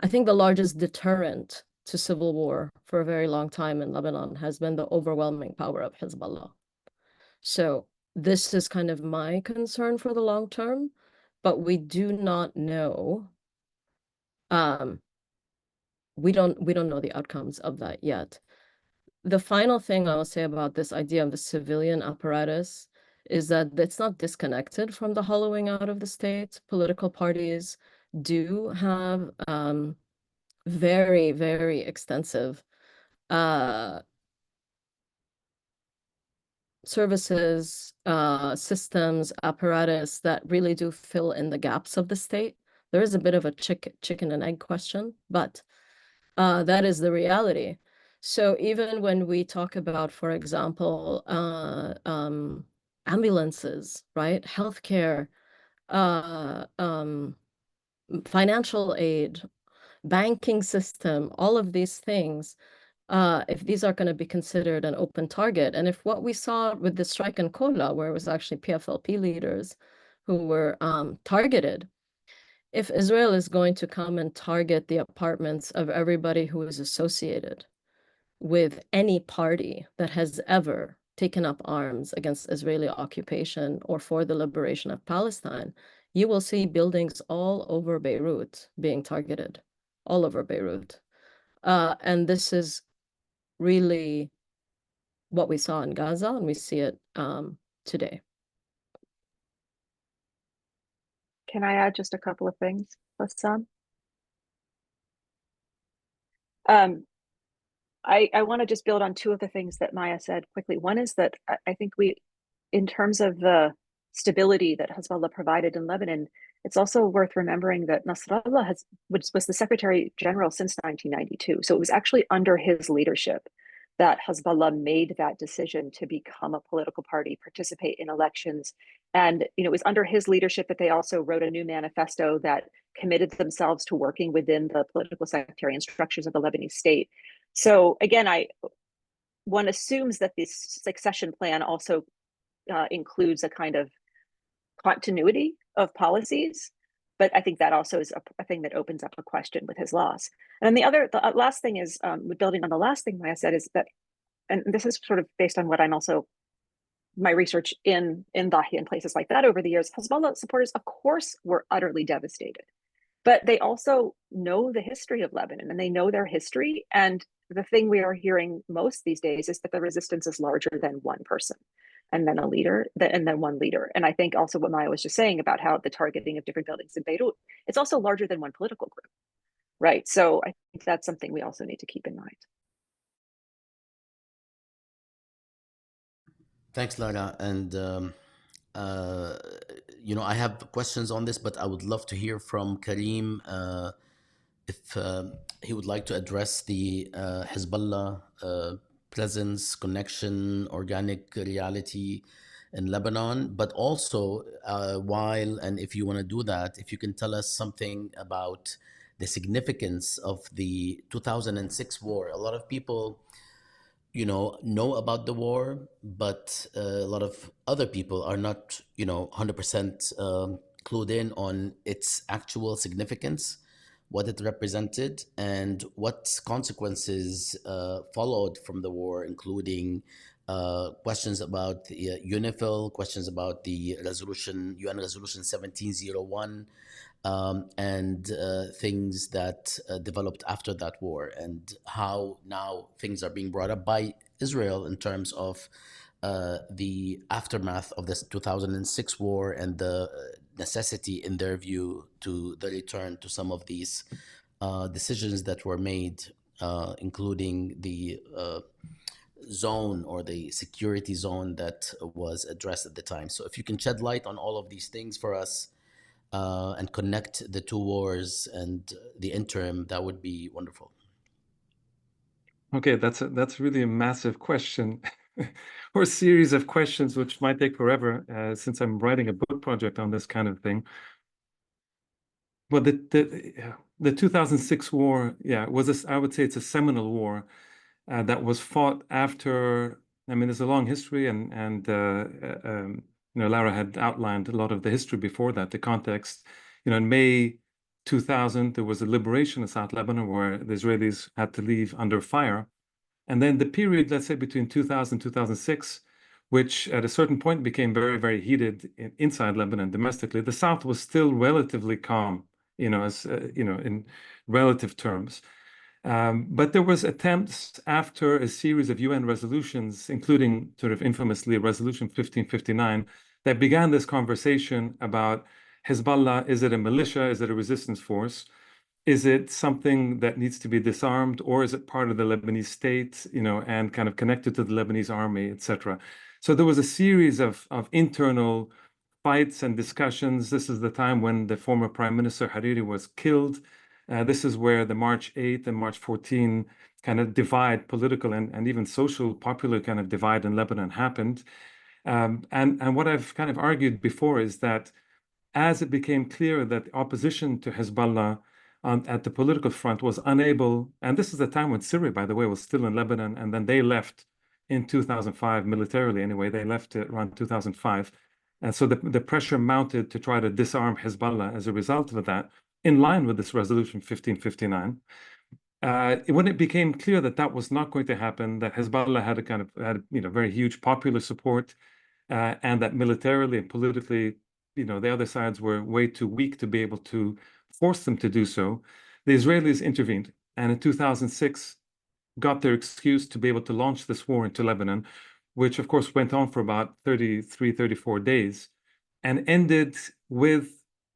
think the largest deterrent to civil war for a very long time in Lebanon has been the overwhelming power of Hezbollah. So this is kind of my concern for the long term, but we do not know. We don't know the outcomes of that yet. The final thing I'll say about this idea of the civilian apparatus is that it's not disconnected from the hollowing out of the state. Political parties do have very, very extensive services, systems, apparatus that really do fill in the gaps of the state. There is a bit of a chicken and egg question, but that is the reality. So even when we talk about, for example, ambulances, right, healthcare, financial aid, banking system, all of these things, if these are going to be considered an open target, and if what we saw with the strike in Kola, where it was actually PFLP leaders who were targeted, if Israel is going to come and target the apartments of everybody who is associated with any party that has ever taken up arms against Israeli occupation or for the liberation of Palestine, you will see buildings all over Beirut being targeted, all over Beirut. And this is really what we saw in Gaza, and we see it today. Can I add just a couple of things, Bassam? I want to just build on two of the things that Maya said quickly. One is that I think in terms of the stability that Hezbollah provided in Lebanon, it's also worth remembering that Nasrallah was the Secretary General since 1992. So it was actually under his leadership that Hezbollah made that decision to become a political party, participate in elections. And it was under his leadership that they also wrote a new manifesto that committed themselves to working within the political sectarian structures of the Lebanese state. So again, one assumes that this succession plan also includes a kind of continuity of policies, but I think that also is a thing that opens up a question with his loss. And then the last thing is, building on the last thing Maya said, is that, and this is sort of based on what I'm also, my research in Dahi and places like that over the years, Hezbollah supporters, of course, were utterly devastated, but they also know the history of Lebanon and they know their history. And the thing we are hearing most these days is that the resistance is larger than one person and then a leader, and then one leader. And I think also what Maya was just saying about how the targeting of different buildings in Beirut, it's also larger than one political group, right? So I think that's something we also need to keep in mind. Thanks, Lara. And, I have questions on this, but I would love to hear from Karim if he would like to address the Hezbollah presence, connection, organic reality in Lebanon, but also and if you want to do that, if you can tell us something about the significance of the 2006 war. A lot of people know about the war, but a lot of other people are not 100% clued in on its actual significance, what it represented, and what consequences followed from the war, including questions about the UNIFIL, questions about the UN Resolution 1701, and things that developed after that war, and how now things are being brought up by Israel in terms of the aftermath of this 2006 war and the necessity, in their view, to the return to some of these decisions that were made, including the zone or the security zone that was addressed at the time. So if you can shed light on all of these things for us, and connect the two wars and the interim, that would be wonderful. Okay, that's really a massive question, or a series of questions which might take forever, since I'm writing a book project on this kind of thing. Well, the 2006 war, yeah, I would say it's a seminal war that was fought after. I mean, there's a long history, and Lara had outlined a lot of the history before that, the context. In May 2000, there was a liberation in South Lebanon where the Israelis had to leave under fire. And then the period, let's say between 2000 and 2006, which at a certain point became very, very heated inside Lebanon domestically, the South was still relatively calm, in relative terms. But there was attempts after a series of UN resolutions, including sort of infamously Resolution 1559, that began this conversation about Hezbollah. Is it a militia? Is it a resistance force? Is it something that needs to be disarmed, or is it part of the Lebanese state, and kind of connected to the Lebanese army, etc.? So there was a series of internal fights and discussions. This is the time when the former Prime Minister Hariri was killed. This is where the March 8th and March 14 kind of divide, political and even social, popular kind of divide in Lebanon happened. And what I've kind of argued before is that as it became clear that the opposition to Hezbollah at the political front was unable, and this is the time when Syria, by the way, was still in Lebanon, and then they left in 2005, militarily anyway, they left around 2005. And so the pressure mounted to try to disarm Hezbollah as a result of that, in line with this resolution 1559. When it became clear that that was not going to happen, that Hezbollah had very huge popular support, and that militarily and politically, the other sides were way too weak to be able to force them to do so, the Israelis intervened, and in 2006 got their excuse to be able to launch this war into Lebanon, which of course went on for about 33, 34 days, and ended with,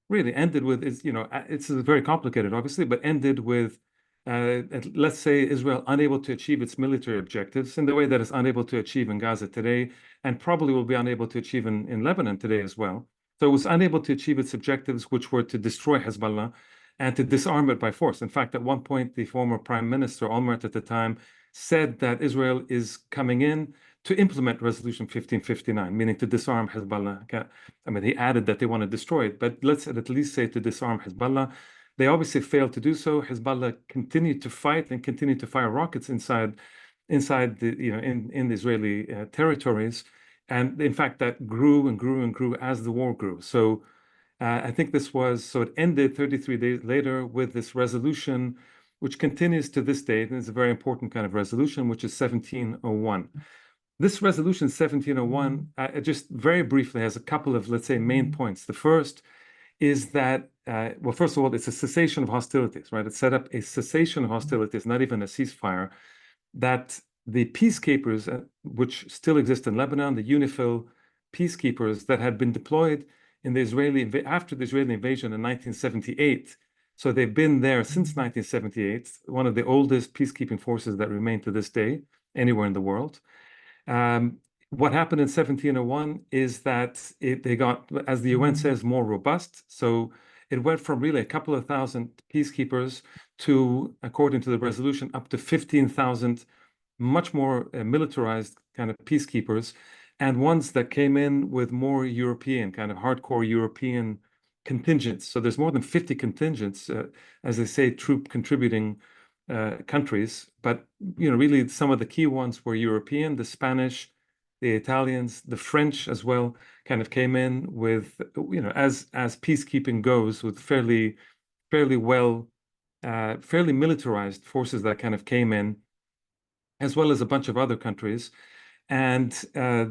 it's very complicated, obviously, but ended with, let's say, Israel unable to achieve its military objectives in the way that it's unable to achieve in Gaza today, and probably will be unable to achieve in Lebanon today as well. So it was unable to achieve its objectives, which were to destroy Hezbollah and to disarm it by force. In fact, at one point, the former Prime Minister, Olmert at the time, said that Israel is coming in to implement Resolution 1559, meaning to disarm Hezbollah. I mean, he added that they want to destroy it, but let's at least say to disarm Hezbollah. They obviously failed to do so. Hezbollah continued to fight and continued to fire rockets inside the, in the Israeli territories. And in fact, that grew and grew and grew as the war grew. So I think it ended 33 days later with this resolution, which continues to this date, and it's a very important kind of resolution, which is 1701. This resolution 1701, just very briefly, has a couple of, let's say, main points. The first is that, well, first of all, it's a cessation of hostilities, right? It set up a cessation of hostilities, not even a ceasefire, that the peacekeepers, which still exist in Lebanon, the UNIFIL peacekeepers that had been deployed in the after the Israeli invasion in 1978. So they've been there since 1978, one of the oldest peacekeeping forces that remain to this day anywhere in the world. What happened in 1701 is that they got, as the UN says, more robust. So it went from really a couple of thousand peacekeepers to, according to the resolution, up to 15,000 much more militarized kind of peacekeepers, and ones that came in with more European, kind of hardcore European contingents. So there's more than 50 contingents, as they say, troop contributing countries. But, really some of the key ones were European, the Spanish, the Italians, the French as well, kind of came in with, as peacekeeping goes, with fairly militarized forces that kind of came in, as well as a bunch of other countries. And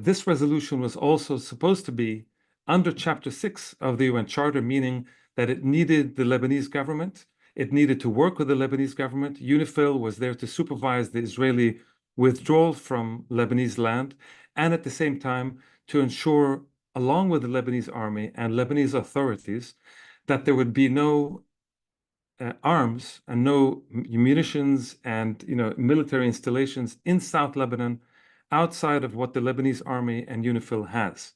this resolution was also supposed to be under Chapter 6 of the UN Charter, meaning that it needed the Lebanese government. It needed to work with the Lebanese government. UNIFIL was there to supervise the Israeli withdrawal from Lebanese land, and at the same time to ensure, along with the Lebanese army and Lebanese authorities, that there would be no arms and no munitions and military installations in South Lebanon outside of what the Lebanese army and UNIFIL has.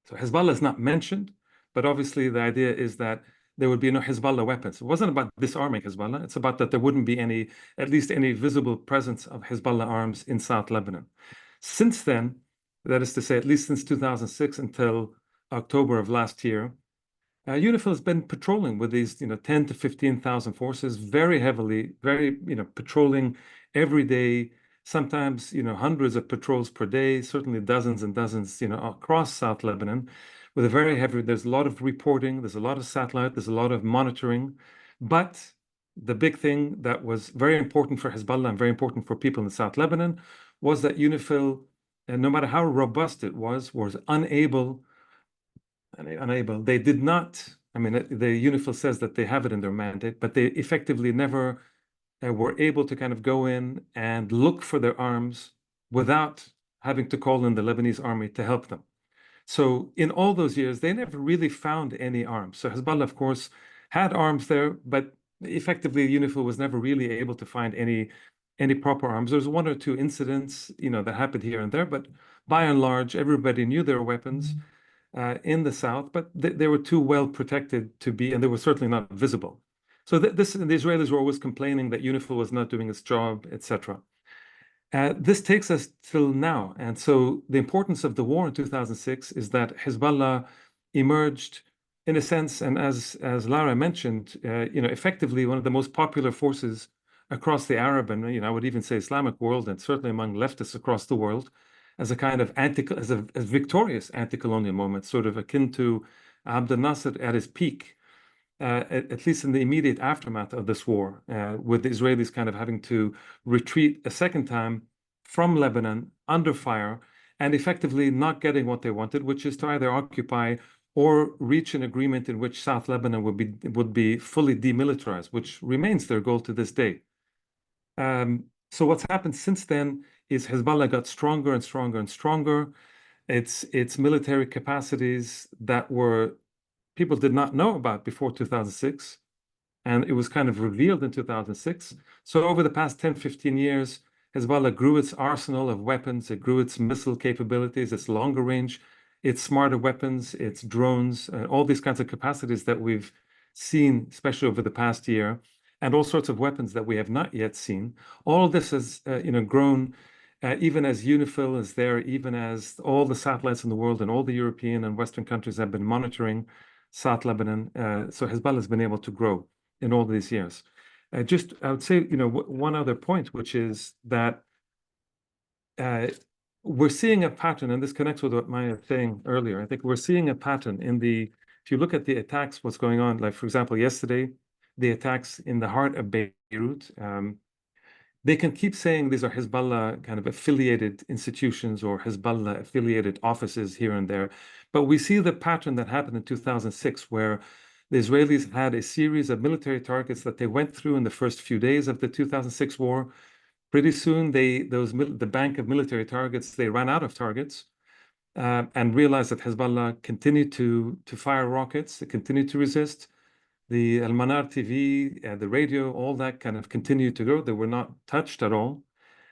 So Hezbollah is not mentioned, but obviously the idea is that there would be no Hezbollah weapons. It wasn't about disarming Hezbollah. It's about that there wouldn't be at least any visible presence of Hezbollah arms in South Lebanon. Since then, that is to say, at least since 2006 until October of last year, UNIFIL has been patrolling with these, 10 to 15,000 forces, very heavily, patrolling every day, sometimes, hundreds of patrols per day, certainly dozens and dozens, across South Lebanon, with there's a lot of reporting, there's a lot of satellite, there's a lot of monitoring. But the big thing that was very important for Hezbollah and very important for people in South Lebanon was that UNIFIL, no matter how robust it was unable. They did not, the UNIFIL says that they have it in their mandate, but they effectively never were able to kind of go in and look for their arms without having to call in the Lebanese army to help them. So in all those years, they never really found any arms. So Hezbollah, of course, had arms there, but effectively, UNIFIL was never really able to find any proper arms. There's one or two incidents, that happened here and there, but by and large, everybody knew their weapons in the south, but they were too well protected to be, and they were certainly not visible. So the Israelis were always complaining that UNIFIL was not doing its job, etc. This takes us till now. And so the importance of the war in 2006 is that Hezbollah emerged in a sense, and as Lara mentioned, effectively one of the most popular forces across the Arab and, I would even say Islamic world, and certainly among leftists across the world, as a kind of as a victorious anti-colonial moment, sort of akin to Abdel Nasser at his peak. At least in the immediate aftermath of this war, with the Israelis kind of having to retreat a second time from Lebanon under fire and effectively not getting what they wanted, which is to either occupy or reach an agreement in which South Lebanon would be fully demilitarized, which remains their goal to this day. So what's happened since then is Hezbollah got stronger and stronger and stronger. Its military capacities that were people did not know about before 2006, and it was kind of revealed in 2006. So over the past 10, 15 years, Hezbollah grew its arsenal of weapons, it grew its missile capabilities, its longer range, its smarter weapons, its drones, all these kinds of capacities that we've seen, especially over the past year, and all sorts of weapons that we have not yet seen. All of this has grown even as UNIFIL is there, even as all the satellites in the world and all the European and Western countries have been monitoring South Lebanon. So Hezbollah has been able to grow in all these years. I would say, one other point, which is that we're seeing a pattern, and this connects with what Maya was saying earlier. I think we're seeing a pattern if you look at the attacks, what's going on, like, for example, yesterday, the attacks in the heart of Beirut, they can keep saying these are Hezbollah kind of affiliated institutions or Hezbollah affiliated offices here and there. But we see the pattern that happened in 2006, where the Israelis had a series of military targets that they went through in the first few days of the 2006 war. Pretty soon, the bank of military targets, they ran out of targets and realized that Hezbollah continued to fire rockets, it continued to resist. The Al Manar TV, the radio, all that kind of continued to go. They were not touched at all.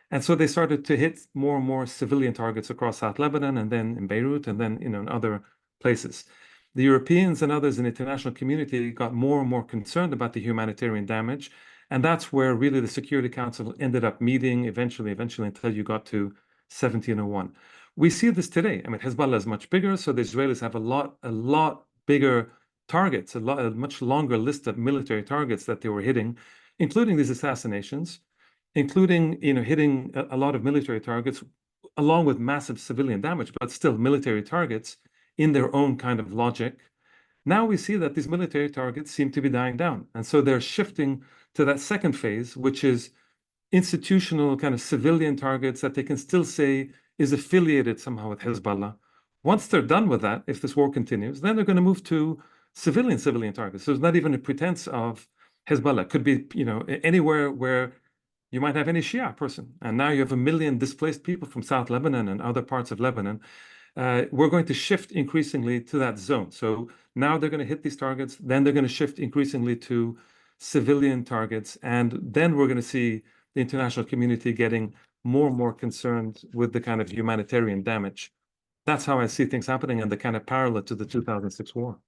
And so they started to hit more and more civilian targets across South Lebanon and then in Beirut and then in other places. The Europeans and others in the international community got more and more concerned about the humanitarian damage. And that's where really the Security Council ended up meeting eventually until you got to 1701. We see this today. I mean, Hezbollah is much bigger, so the Israelis have a lot bigger targets, a much longer list of military targets that they were hitting, including these assassinations, including hitting a lot of military targets, along with massive civilian damage, but still military targets in their own kind of logic. Now we see that these military targets seem to be dying down, and so they're shifting to that second phase, which is institutional kind of civilian targets that they can still say is affiliated somehow with Hezbollah. Once they're done with that, if this war continues, then they're going to move to civilian targets. So there's not even a pretense of Hezbollah. It could be, anywhere where you might have any Shia person. And now you have 1 million displaced people from South Lebanon and other parts of Lebanon. We're going to shift increasingly to that zone. So now they're going to hit these targets. Then they're going to shift increasingly to civilian targets. And then we're going to see the international community getting more and more concerned with the kind of humanitarian damage. That's how I see things happening and the kind of parallel to the 2006 war.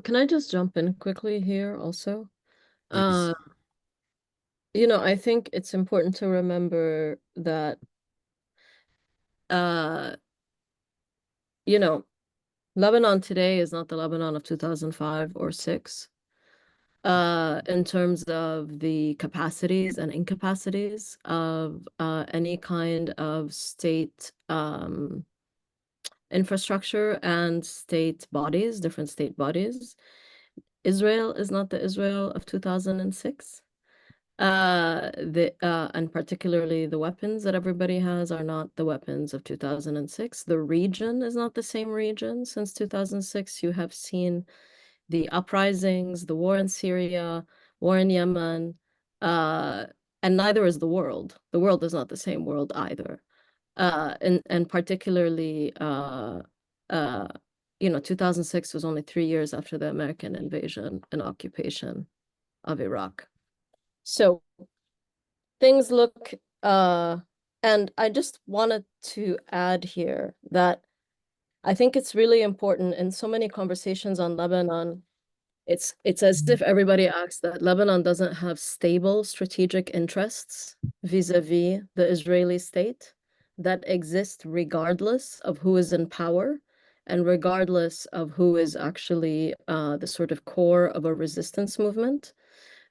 Can I just jump in quickly here also? Please. I think it's important to remember that, Lebanon today is not the Lebanon of 2005 or 6, in terms of the capacities and incapacities of any kind of state infrastructure and state bodies, different state bodies. Israel is not the Israel of 2006. And particularly the weapons that everybody has are not the weapons of 2006. The region is not the same region since 2006. You have seen the uprisings, the war in Syria, war in Yemen, and neither is the world. The world is not the same world either. And particularly 2006 was only 3 years after the American invasion and occupation of Iraq. So things look, and I just wanted to add here that I think it's really important in so many conversations on Lebanon. It's as if everybody acts that Lebanon doesn't have stable strategic interests vis-a-vis the Israeli state that exist regardless of who is in power and regardless of who is actually the sort of core of a resistance movement.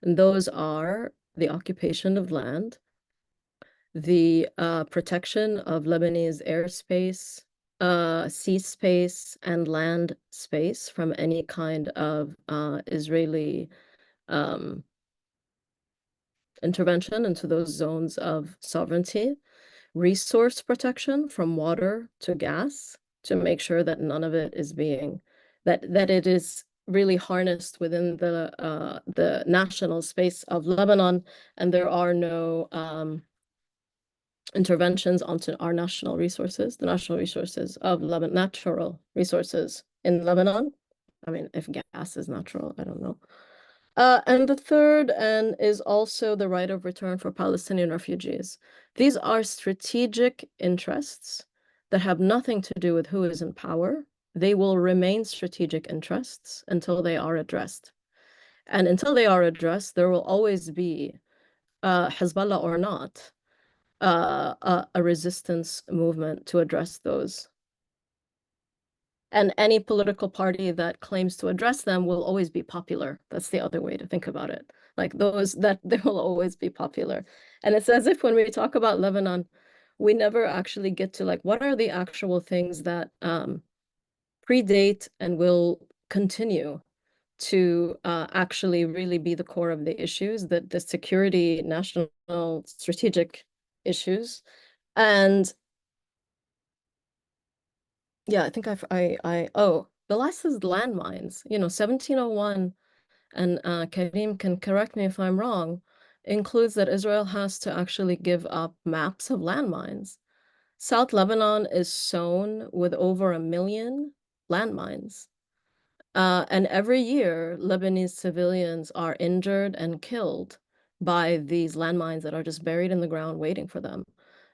And those are the occupation of land, the protection of Lebanese airspace, sea space, and land space from any kind of Israeli intervention into those zones of sovereignty, resource protection from water to gas to make sure that none of it is being, that it is really harnessed within the national space of Lebanon, and there are no interventions onto our national resources, the national resources of Lebanon, natural resources in Lebanon. I mean, if gas is natural, I don't know. And the third is also the right of return for Palestinian refugees. These are strategic interests that have nothing to do with who is in power. They will remain strategic interests until they are addressed. And until they are addressed, there will always be, Hezbollah or not, a resistance movement to address those. And any political party that claims to address them will always be popular. That's the other way to think about it. Like those, that they will always be popular. And it's as if when we talk about Lebanon, we never actually get to like, what are the actual things that predate and will continue to actually really be the core of the issues, that the security, national strategic issues. And yeah, I think the last is landmines. 1701, and Karim can correct me if I'm wrong, includes that Israel has to actually give up maps of landmines. South Lebanon is sown with over 1 million landmines. And every year, Lebanese civilians are injured and killed by these landmines that are just buried in the ground waiting for them.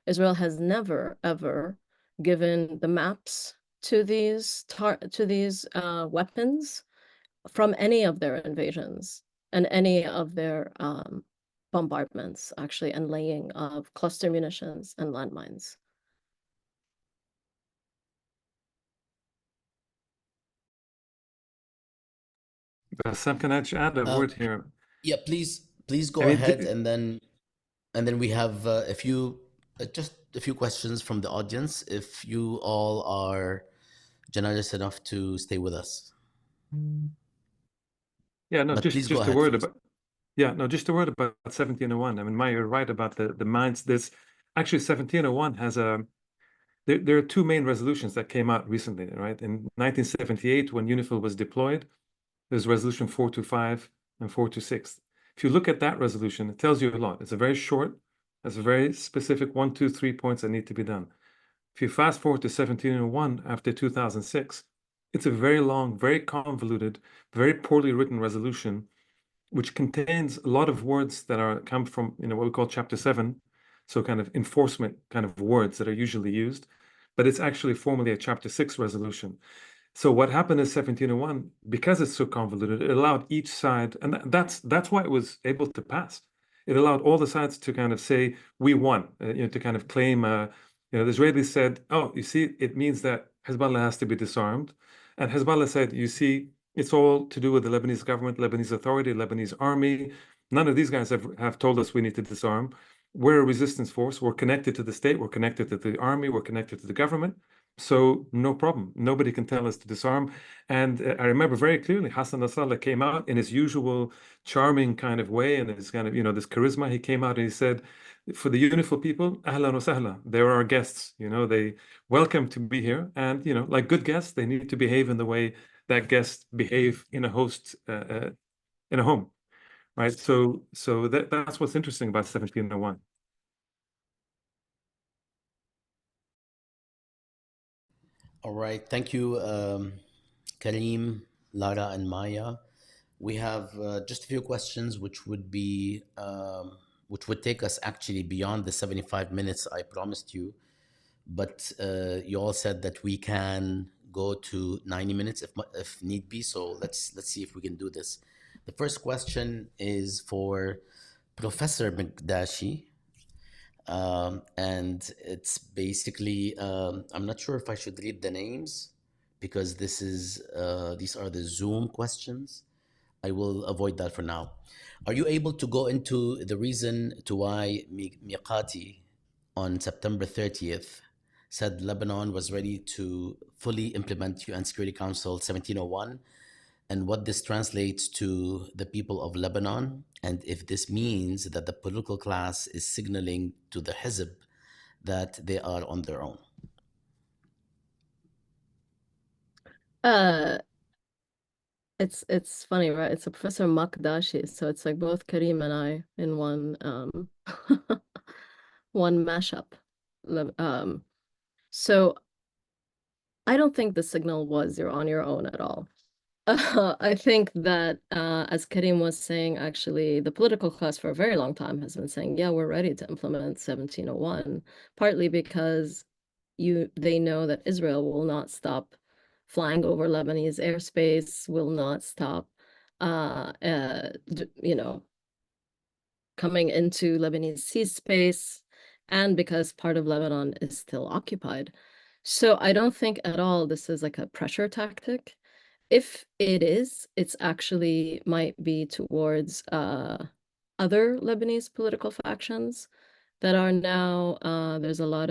Israel has never, ever given the maps to these weapons from any of their invasions and any of their bombardments, actually, and laying of cluster munitions and landmines. Sam, can I just add a word here? Yeah, please go I mean, ahead, and then we have just a few questions from the audience, if you all are generous enough to stay with us. yeah, no, But please go just a ahead word first. about, yeah, no, just a word about 1701. I mean, Maya, you're right about the mines. This actually 1701 has there are two main resolutions that came out recently, right? In 1978, when UNIFIL was deployed, there's resolution 425 and 426. If you look at that resolution, it tells you a lot. It's a very short, has a very specific 1, 2, 3 points that need to be done. If you fast forward to 1701 after 2006, it's a very long, very convoluted, very poorly written resolution, which contains a lot of words that come from what we call Chapter 7, so kind of enforcement kind of words that are usually used, but it's actually formally a Chapter 6 resolution. So what happened in 1701, because it's so convoluted, it allowed each side, and that's why it was able to pass. It allowed all the sides to kind of say, we won, to kind of claim, the Israelis said, oh, you see, it means that Hezbollah has to be disarmed. And Hezbollah said, you see, it's all to do with the Lebanese government, Lebanese authority, Lebanese army. None of these guys have told us we need to disarm. We're a resistance force. We're connected to the state. We're connected to the army. We're connected to the government. So no problem. Nobody can tell us to disarm. And I remember very clearly Hassan Nasrallah came out in his usual charming kind of way and his kind of, this charisma. He came out and he said, for the UNIFIL people, ahlan wa sahla. They're our guests. They welcome to be here. And, like good guests, they need to behave in the way that guests behave in a host, in a home. Right. So that's what's interesting about 1701. All right, thank you, Karim, Lara, and Maya. We have just a few questions, which would take us actually beyond the 75 minutes I promised you. But you all said that we can go to 90 minutes if need be. So let's see if we can do this. The first question is for Professor Mcdashi. And it's basically, I'm not sure if I should read the names because these are the Zoom questions. I will avoid that for now. Are you able to go into the reason to why Miqati on September 30th said Lebanon was ready to fully implement UN Security Council 1701, and what this translates to the people of Lebanon, and if this means that the political class is signaling to the Hizb that they are on their own? Uh, it's funny, right? It's a Professor Makdashi, so it's like both Karim and I in one one mashup. So I don't think the signal was you're on your own at all. I think that, as Karim was saying, actually, the political class for a very long time has been saying, yeah, we're ready to implement 1701, partly because they know that Israel will not stop flying over Lebanese airspace, will not stop, coming into Lebanese sea space, and because part of Lebanon is still occupied. So I don't think at all this is like a pressure tactic. If it is, it's actually might be towards other Lebanese political factions that are now there's a lot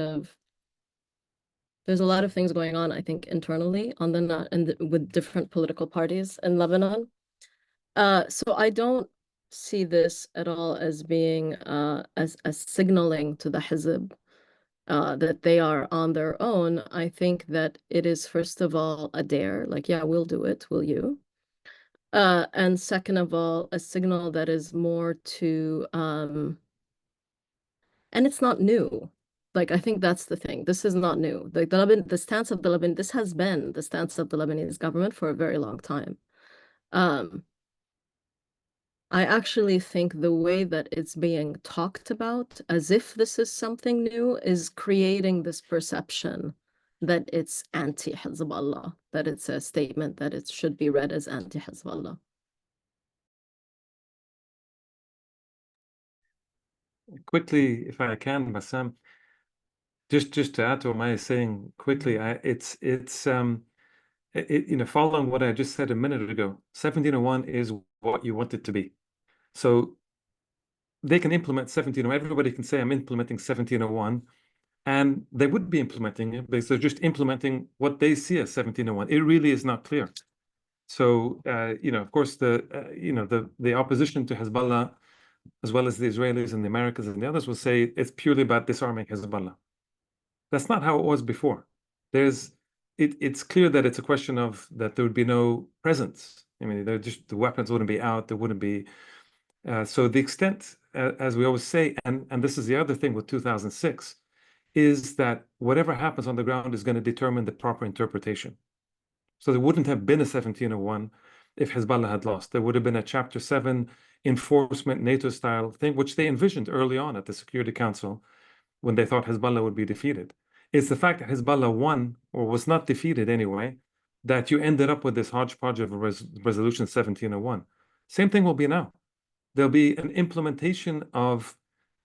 of things going on, I think, internally on with different political parties in Lebanon. So I don't see this at all as being as signaling to the Hizb that they are on their own. I think that it is, first of all, a dare, like, yeah, we'll do it, will you? And second of all, a signal that is more to, and it's not new. Like, I think that's the thing. This is not new. Like the stance of the Lebanon, this has been the stance of the Lebanese government for a very long time. I actually think the way that it's being talked about, as if this is something new, is creating this perception that it's anti-Hezbollah, that it's a statement that it should be read as anti-Hezbollah. Quickly, if I can, Bassam, just to add to what Maya is saying quickly, following what I just said a minute ago, 1701 is what you want it to be. So they can implement 1701. Everybody can say, I'm implementing 1701, and they would be implementing it because they're just implementing what they see as 1701. It really is not clear. So, of course, the opposition to Hezbollah, as well as the Israelis and the Americans and the others, will say it's purely about disarming Hezbollah. That's not how it was before. It's clear that it's a question of that there would be no presence. I mean, the weapons wouldn't be out. There wouldn't be. So the extent, as we always say, and this is the other thing with 2006, is that whatever happens on the ground is going to determine the proper interpretation. So there wouldn't have been a 1701 if Hezbollah had lost. There would have been a Chapter 7 enforcement NATO-style thing, which they envisioned early on at the Security Council when they thought Hezbollah would be defeated. It's the fact that Hezbollah won, or was not defeated anyway, that you ended up with this hodgepodge of Resolution 1701. Same thing will be now. There'll be an implementation of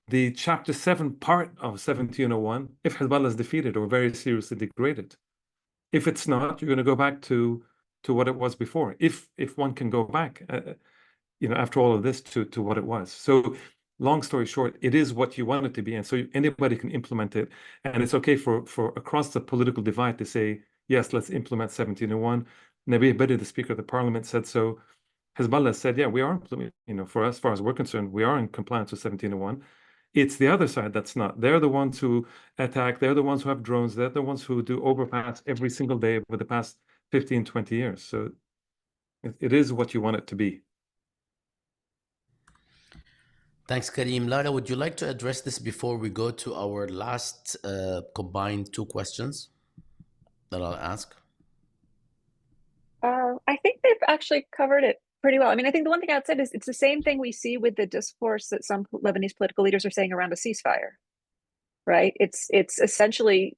the Chapter 7 part of 1701 if Hezbollah is defeated or very seriously degraded. If it's not, you're going to go back to what it was before. If one can go back, after all of this to what it was. So, long story short, it is what you want it to be, and so anybody can implement it, and it's okay for across the political divide to say yes, let's implement 1701. Nabi Bedi, the Speaker of the Parliament, said so. Hezbollah said, yeah, we are implementing. For us, as far as we're concerned, we are in compliance with 1701. It's the other side that's not. They're the ones who attack. They're the ones who have drones. They're the ones who do overpass every single day over the past 15, 20 years. So it is what you want it to be. Thanks, Karim. Lara, would you like to address this before we go to our last combined two questions that I'll ask? I think they've actually covered it pretty well. I mean, I think the one thing I'd say is it's the same thing we see with the discourse that some Lebanese political leaders are saying around a ceasefire, right? It's essentially,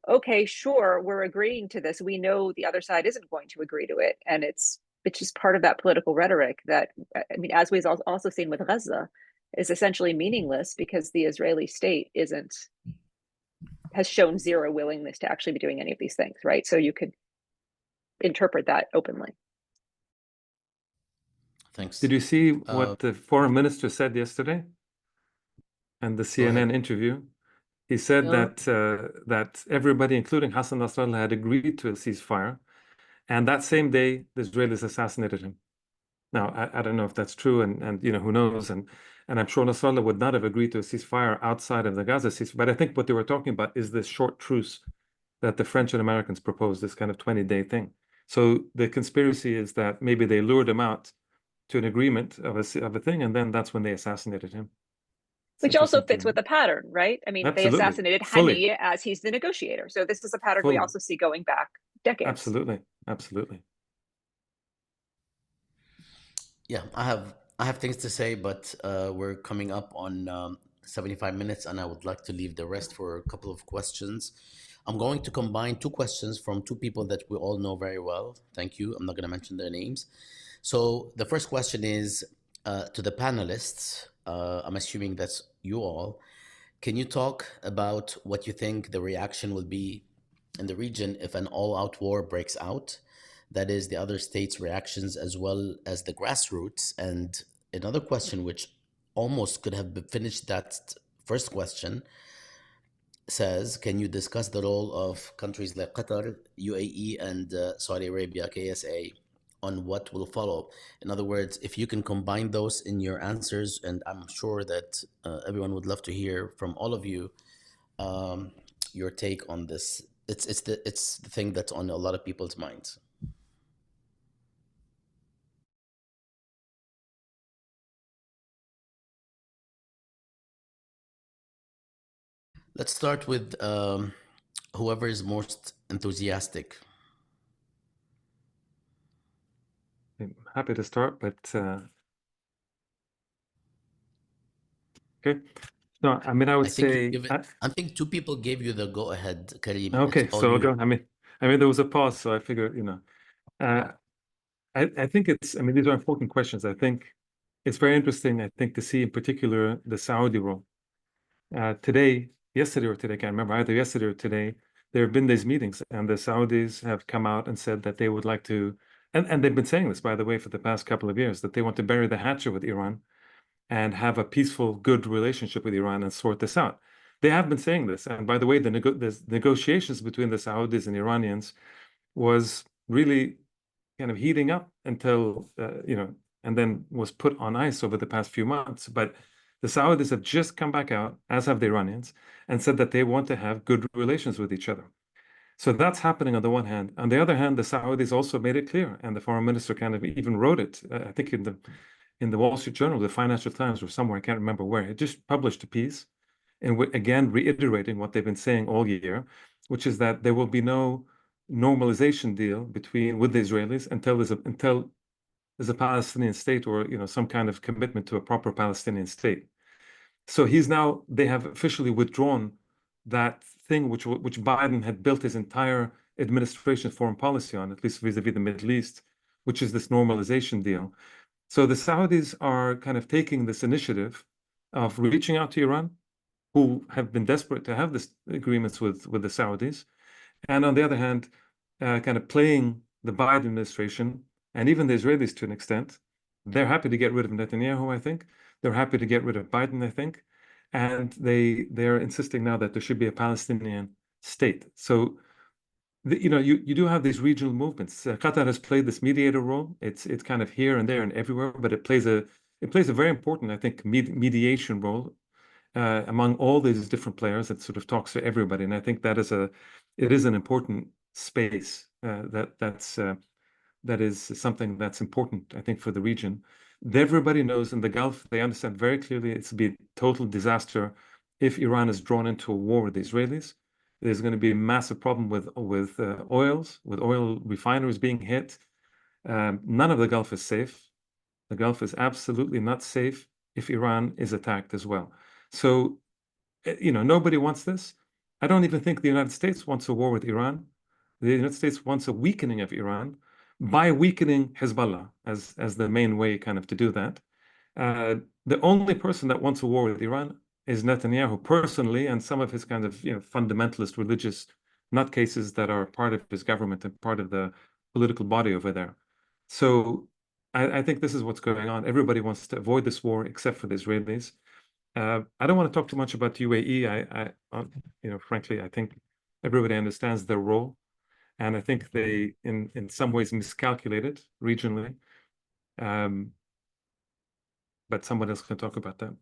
okay, sure, we're agreeing to this. We know the other side isn't going to agree to it, and it's just part of that political rhetoric that, I mean, as we've also seen with Gaza, is essentially meaningless because the Israeli state has shown zero willingness to actually be doing any of these things, right? So you could interpret that openly. Thanks. Did you see what the foreign minister said yesterday in the Go ahead. CNN interview? He said Yeah. that everybody, including Hassan Nasrallah, had agreed to a ceasefire, and that same day the Israelis assassinated him. Now, I don't know if that's true, and who knows, and I'm sure Nasrallah would not have agreed to a ceasefire outside of the Gaza ceasefire. But I think what they were talking about is this short truce that the French and Americans proposed, this kind of 20-day thing. So the conspiracy is that maybe they lured him out to an agreement of a thing, and then that's when they assassinated him. It's Which also interesting fits with the pattern, right? I mean, they Absolutely. assassinated Fully. Hani as he's the negotiator. So this is a pattern we Fully. also see going back decades. Absolutely. Absolutely. Yeah, I have things to say, but we're coming up on 75 minutes, and I would like to leave the rest for a couple of questions. I'm going to combine two questions from two people that we all know very well. Thank you. I'm not going to mention their names. So the first question is to the panelists. I'm assuming that's you all. Can you talk about what you think the reaction will be in the region if an all-out war breaks out? That is, the other states' reactions as well as the grassroots. And another question, which almost could have finished that first question, says, can you discuss the role of countries like Qatar, UAE, and Saudi Arabia, KSA, on what will follow? In other words, if you can combine those in your answers, and I'm sure that everyone would love to hear from all of you your take on this. It's the thing that's on a lot of people's minds. Let's start with whoever is most enthusiastic. I'm happy to start, but okay. No, I mean, I would say. I think two people gave you the go ahead, Karim. Okay, It's all so you. go. I mean, there was a pause, so I figured, I think I mean, these are important questions. I think it's very interesting, I think, to see in particular the Saudi role. Yesterday or today, I can't remember, either yesterday or today, there have been these meetings, and the Saudis have come out and said that they would like to, and they've been saying this, by the way, for the past couple of years, that they want to bury the hatchet with Iran and have a peaceful, good relationship with Iran and sort this out. They have been saying this. And by the way, the negotiations between the Saudis and Iranians was really kind of heating up until, and then was put on ice over the past few months. But the Saudis have just come back out, as have the Iranians, and said that they want to have good relations with each other. So that's happening on the one hand. On the other hand, the Saudis also made it clear, and the foreign minister kind of even wrote it, I think in the Wall Street Journal, the Financial Times, or somewhere, I can't remember where. It just published a piece, and again reiterating what they've been saying all year, which is that there will be no normalization deal with the Israelis until there's a Palestinian state, or some kind of commitment to a proper Palestinian state. So they have officially withdrawn that thing which Biden had built his entire administration foreign policy on, at least vis-a-vis the Middle East, which is this normalization deal. So the Saudis are kind of taking this initiative of reaching out to Iran, who have been desperate to have this agreements with the Saudis, and on the other hand, kind of playing the Biden administration and even the Israelis to an extent. They're happy to get rid of Netanyahu, I think. They're happy to get rid of Biden, I think, and they're insisting now that there should be a Palestinian state. So you do have these regional movements. Qatar has played this mediator role. It's kind of here and there and everywhere, but it plays a very important, I think, mediation role among all these different players. That sort of talks to everybody, and I think it is an important space that is something that's important, I think, for the region. Everybody knows in the Gulf, they understand very clearly it's be a total disaster if Iran is drawn into a war with the Israelis. There's going to be a massive problem with oil refineries being hit. None of the Gulf is safe. The Gulf is absolutely not safe if Iran is attacked as well. So, nobody wants this. I don't even think the United States wants a war with Iran. The United States wants a weakening of Iran by weakening Hezbollah as the main way kind of to do that. The only person that wants a war with Iran is Netanyahu personally, and some of his kind of fundamentalist religious nutcases that are part of his government and part of the political body over there. So I think this is what's going on. Everybody wants to avoid this war except for the Israelis. I don't want to talk too much about UAE. Frankly, I think everybody understands their role, and I think they, in some ways, miscalculated regionally. But someone else can talk about that.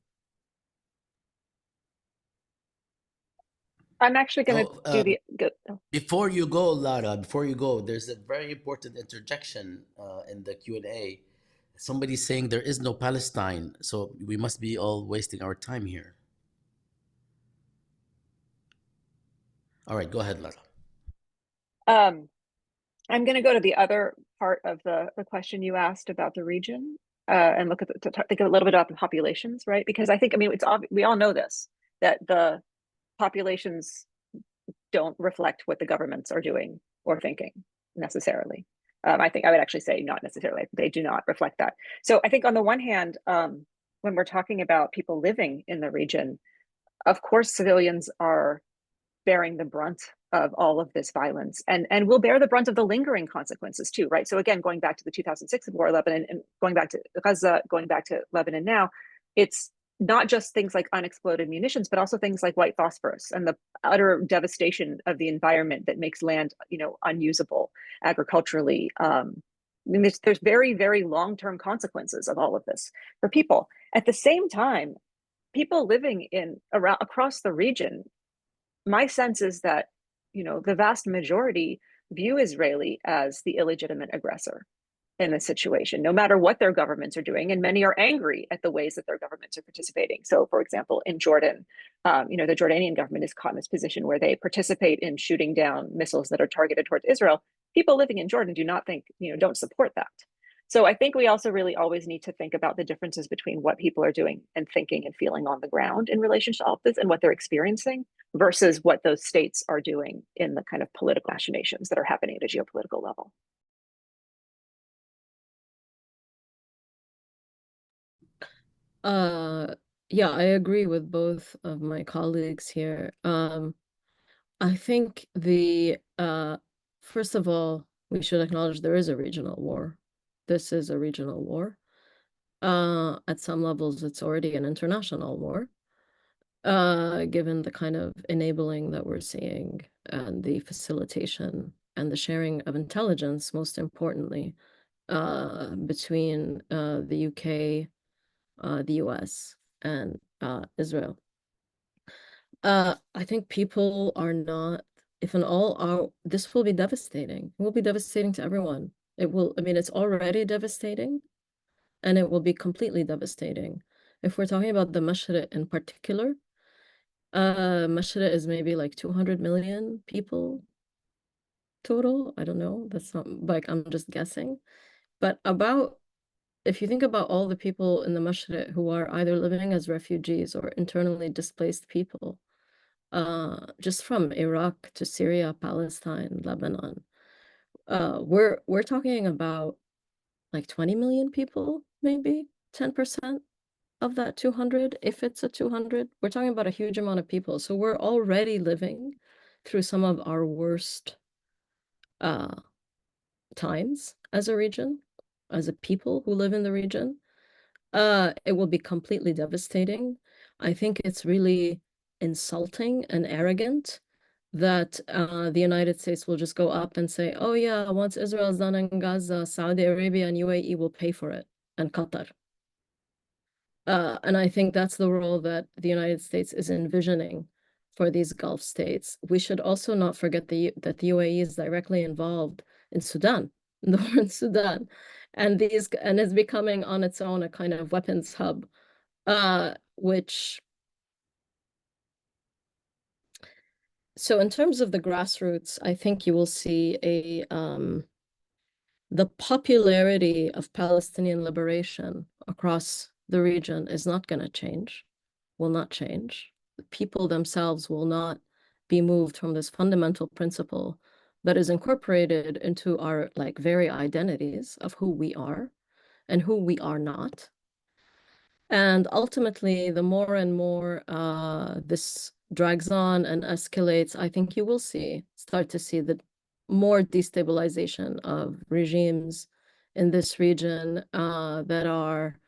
I'm actually going to do the. Before you go, Lara, there's a very important interjection in the Q&A. Somebody's saying there is no Palestine, so we must be all wasting our time here. All right, go ahead, Lara. I'm going to go to the other part of the question you asked about the region and look at think a little bit about the populations, right? Because I think, it's obvious, we all know this, that the populations don't reflect what the governments are doing or thinking necessarily. I think I would actually say not necessarily. They do not reflect that. So I think on the one hand, when we're talking about people living in the region, of course, civilians are bearing the brunt of all of this violence and will bear the brunt of the lingering consequences too, right? So again, going back to the 2006 war in Lebanon and going back to Gaza, going back to Lebanon now, it's not just things like unexploded munitions, but also things like white phosphorus and the utter devastation of the environment that makes land, unusable agriculturally. There's very, very long-term consequences of all of this for people. At the same time, people living across the region, my sense is that, the vast majority view Israeli as the illegitimate aggressor in this situation, no matter what their governments are doing. And many are angry at the ways that their governments are participating. So, for example, in Jordan, the Jordanian government is caught in this position where they participate in shooting down missiles that are targeted towards Israel. People living in Jordan do not think, don't support that. So I think we also really always need to think about the differences between what people are doing and thinking and feeling on the ground in relation to all of this and what they're experiencing versus what those states are doing in the kind of political machinations that are happening at a geopolitical level. Yeah, I agree with both of my colleagues here. I think first of all, we should acknowledge there is a regional war. This is a regional war. At some levels, it's already an international war, given the kind of enabling that we're seeing and the facilitation and the sharing of intelligence, most importantly, between the UK, the US, and Israel. I think people are not, if in all are, this will be devastating. It will be devastating to everyone. It will, it's already devastating, and it will be completely devastating. If we're talking about the Mashriq in particular, Mashriq is maybe like 200 million people total. I don't know. That's not, like, I'm just guessing. But if you think about all the people in the Mashriq who are either living as refugees or internally displaced people, just from Iraq to Syria, Palestine, Lebanon, we're talking about like 20 million people, maybe 10% of that 200, if it's a 200. We're talking about a huge amount of people. So we're already living through some of our worst times as a region, as a people who live in the region. It will be completely devastating. I think it's really insulting and arrogant that the United States will just go up and say, oh yeah, once Israel's done in Gaza, Saudi Arabia and UAE will pay for it, and Qatar. And I think that's the role that the United States is envisioning for these Gulf states. We should also not forget that the UAE is directly involved in Sudan, in the war in Sudan, and is becoming on its own a kind of weapons hub, which So in terms of the grassroots, I think you will see the popularity of Palestinian liberation across the region is not going to change, will not change. The people themselves will not be moved from this fundamental principle that is incorporated into our like very identities of who we are and who we are not. And ultimately, the more and more this drags on and escalates, I think you will start to see the more destabilization of regimes in this region that are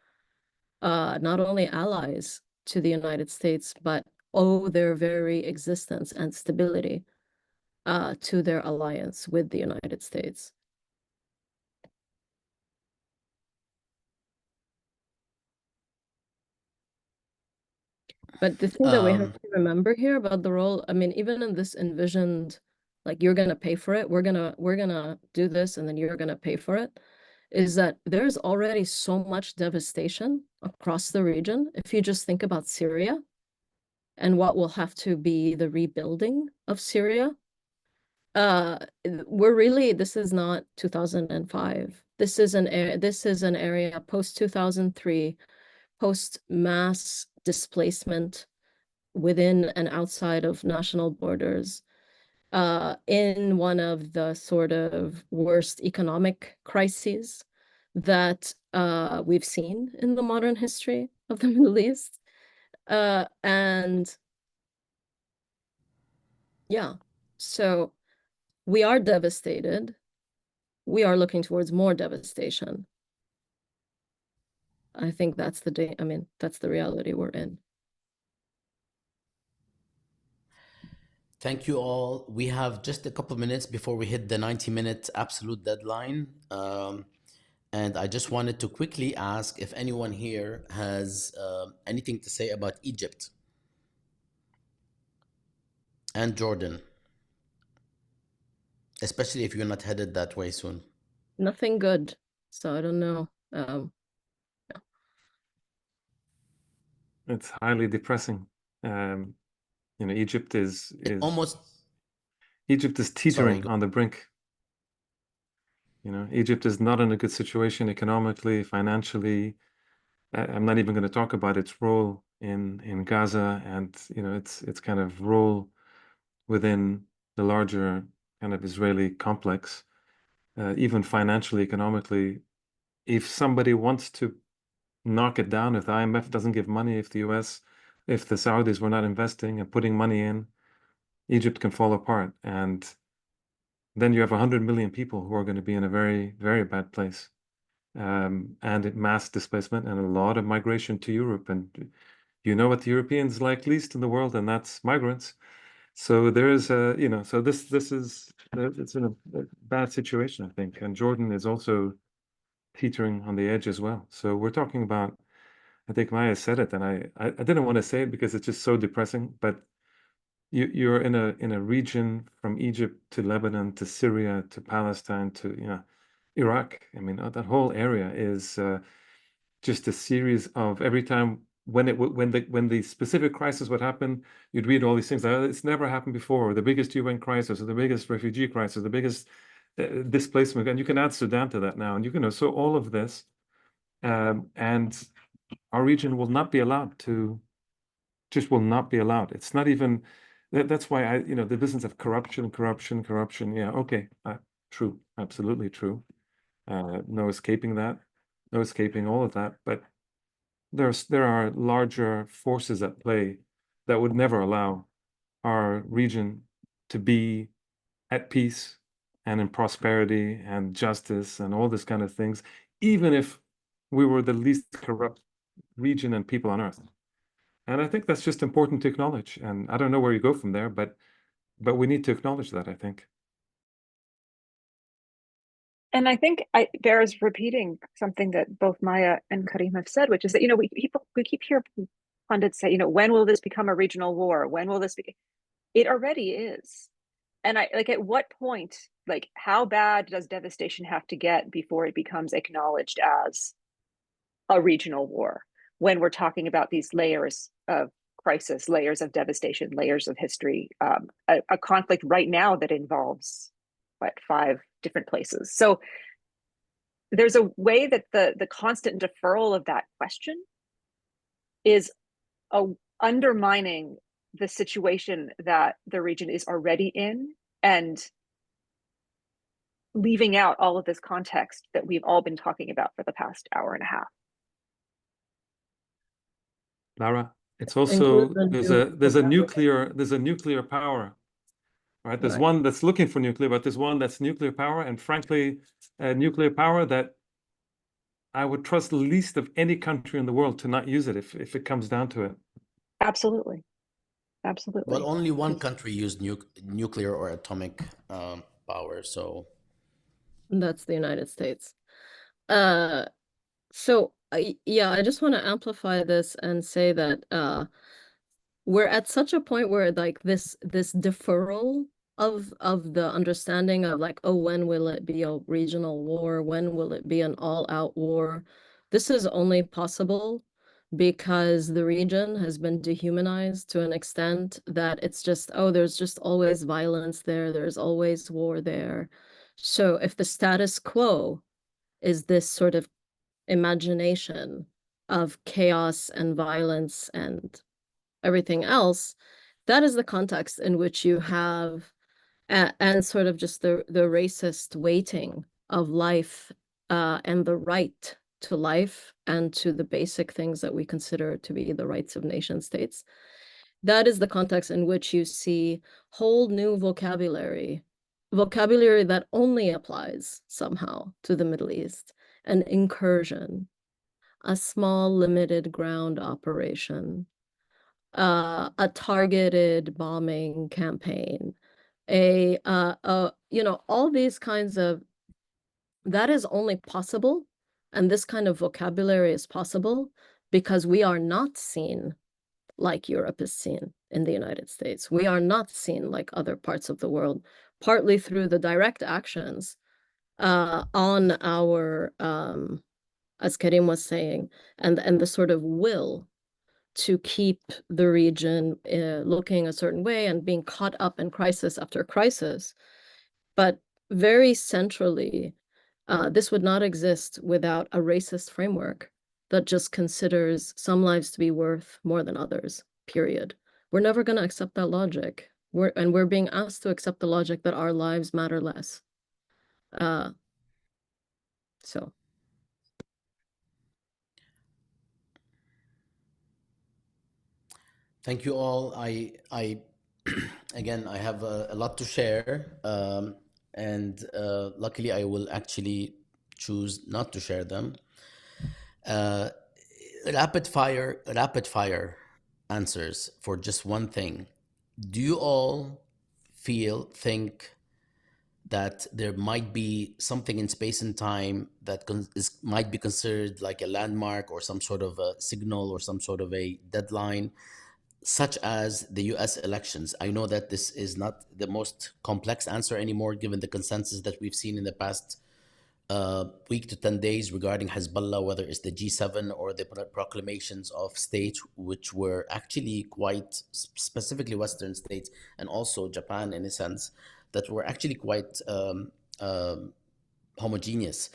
not only allies to the United States, but owe their very existence and stability to their alliance with the United States. But the thing that we have to remember here about the role, I mean, even in this envisioned, like you're gonna pay for it, we're gonna do this, and then you're gonna pay for it, is that there's already so much devastation across the region. If you just think about Syria and what will have to be the rebuilding of Syria, this is not 2005. This is an area post 2003, post mass displacement within and outside of national borders, in one of the sort of worst economic crises that we've seen in the modern history of the Middle East. And yeah, so we are devastated. We are looking towards more devastation. I think that's that's the reality we're in. Thank you all. We have just a couple minutes before we hit the 90-minute absolute deadline. And I just wanted to quickly ask if anyone here has anything to say about Egypt and Jordan, especially if you're not headed that way soon. Nothing good. So I don't know. It's highly depressing. Egypt is Almost. Egypt is teetering on the brink. Egypt is not in a good situation economically, financially. I'm not even going to talk about its role in Gaza and its kind of role within the larger kind of Israeli complex. Even financially, economically, if somebody wants to knock it down, if the IMF doesn't give money, if the Saudis were not investing and putting money in, Egypt can fall apart. And then you have 100 million people who are going to be in a very, very bad place. And mass displacement and a lot of migration to Europe. And you know what the Europeans like least in the world, and that's migrants. So there is so it's in a bad situation, I think. And Jordan is also teetering on the edge as well. So we're talking about, I think Maya said it, and I didn't want to say it because it's just so depressing, but you're in a region from Egypt to Lebanon to Syria to Palestine to Iraq. I mean, that whole area is just a series of every time when the specific crisis would happen, you'd read all these things. It's never happened before. The biggest UN crisis, or the biggest refugee crisis, the biggest displacement, and you can add Sudan to that now, and you can so all of this, and our region will not be allowed to. Just will not be allowed. It's not even. That's why the business of corruption. Yeah, okay, true, absolutely true. No escaping that. No escaping all of that. But there are larger forces at play that would never allow our region to be at peace and in prosperity and justice and all this kind of things, even if we were the least corrupt region and people on earth. And I think that's just important to acknowledge. And I don't know where you go from there, but we need to acknowledge that, I think. And I think bears repeating something that both Maya and Karim have said, which is that, we keep hearing pundits say, when will this become a regional war? When will this be? It already is. And at what point, how bad does devastation have to get before it becomes acknowledged as a regional war? When we're talking about these layers of crisis, layers of devastation, layers of history, a conflict right now that involves, what, 5 different places. So there's a way that the constant deferral of that question is undermining the situation that the region is already in and leaving out all of this context that we've all been talking about for the past hour and a half. Lara, it's also Include there's a nuclear power, right? There's Right. one that's looking for nuclear, but there's one that's nuclear power, and frankly, nuclear power that I would trust the least of any country in the world to not use it if it comes down to it. Absolutely. Absolutely. Well, only one country used nuclear or atomic power, so That's the United States. So yeah, I just want to amplify this and say that we're at such a point where like this deferral of the understanding of like, oh, when will it be a regional war? When will it be an all-out war? This is only possible because the region has been dehumanized to an extent that it's just, oh, there's just always violence there, there's always war there. So if the status quo is this sort of imagination of chaos and violence and everything else, that is the context in which you have and sort of just the racist weighting of life and the right to life and to the basic things that we consider to be the rights of nation states. That is the context in which you see whole new vocabulary that only applies somehow to the Middle East, an incursion, a small limited ground operation, a targeted bombing campaign, all these kinds of, that is only possible, and this kind of vocabulary is possible because we are not seen like Europe is seen in the United States. We are not seen like other parts of the world, partly through the direct actions on our, as Karim was saying, and the sort of will to keep the region looking a certain way and being caught up in crisis after crisis. But very centrally, this would not exist without a racist framework that just considers some lives to be worth more than others, period. We're never going to accept that logic. We're being asked to accept the logic that our lives matter less. So. thank you all. I again, I have a lot to share, and luckily, I will actually choose not to share them. Rapid fire answers for just one thing. Do you all think that there might be something in space and time that might be considered like a landmark or some sort of a signal or some sort of a deadline, such as the US elections? I know that this is not the most complex answer anymore, given the consensus that we've seen in the past week to 10 days regarding Hezbollah, whether it's the G7 or the proclamations of states, which were actually quite specifically Western states and also Japan in a sense, that were actually quite homogeneous.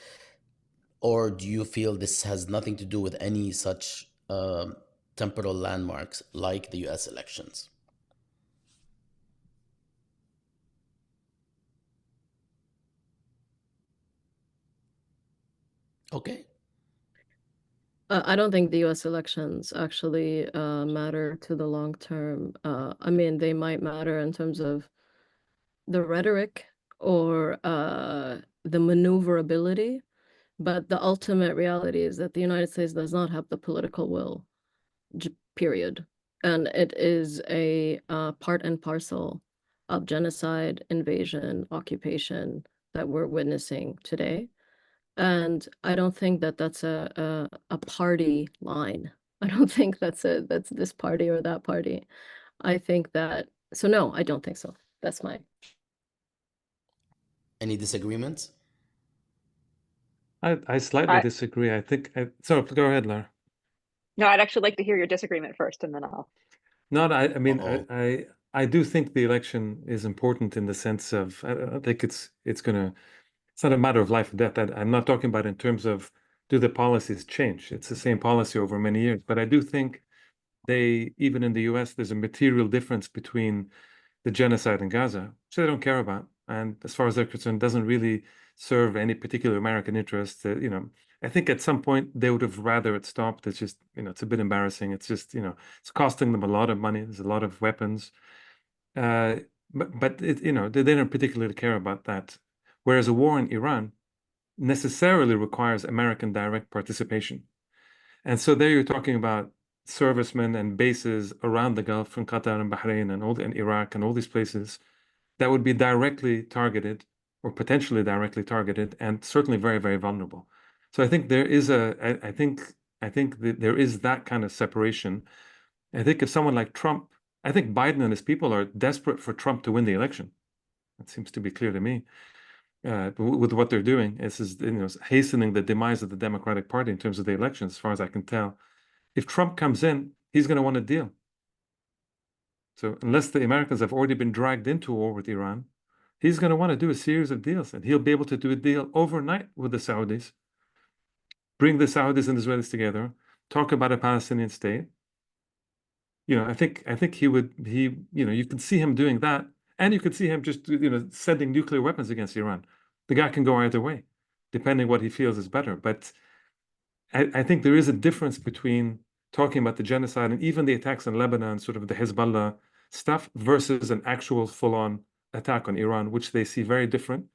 Or do you feel this has nothing to do with any such temporal landmarks like the US elections? Okay. I don't think the US elections actually matter to the long term. I mean, they might matter in terms of the rhetoric or the maneuverability, but the ultimate reality is that the United States does not have the political will, period. And it is a part and parcel of genocide, invasion, occupation that we're witnessing today. And I don't think that that's a party line. I don't think that's this party or that party. I think that, so no, I don't think so. That's my. Any disagreements? I slightly disagree. I think, so go ahead, Lara. No, I'd actually like to hear your disagreement first, and then I'll. Not, I mean, Uh-oh. I do think the election is important in the sense of, I don't think it's gonna, it's not a matter of life or death. I'm not talking about in terms of do the policies change? It's the same policy over many years. But I do think even in the US, there's a material difference between the genocide in Gaza, which they don't care about. And as far as they're concerned, doesn't really serve any particular American interest. I think at some point they would have rather it stopped. It's just, it's a bit embarrassing. It's just, it's costing them a lot of money. There's a lot of weapons. Uh, but they don't particularly care about that. Whereas a war in Iran necessarily requires American direct participation. And so there you're talking about servicemen and bases around the Gulf in Qatar and Bahrain and Iraq and all these places that would be directly targeted or potentially directly targeted and certainly very, very vulnerable. So I think there is I think that there is that kind of separation. I think if someone like Trump, I think Biden and his people are desperate for Trump to win the election. That seems to be clear to me. With what they're doing, is hastening the demise of the Democratic Party in terms of the elections, as far as I can tell. If Trump comes in, he's going to want a deal. So unless the Americans have already been dragged into a war with Iran, he's going to want to do a series of deals, and he'll be able to do a deal overnight with the Saudis, bring the Saudis and Israelis together, talk about a Palestinian state. I think you can see him doing that, and you could see him just sending nuclear weapons against Iran. The guy can go either way, depending what he feels is better. But I think there is a difference between talking about the genocide and even the attacks in Lebanon, sort of the Hezbollah stuff, versus an actual full-on attack on Iran, which they see very different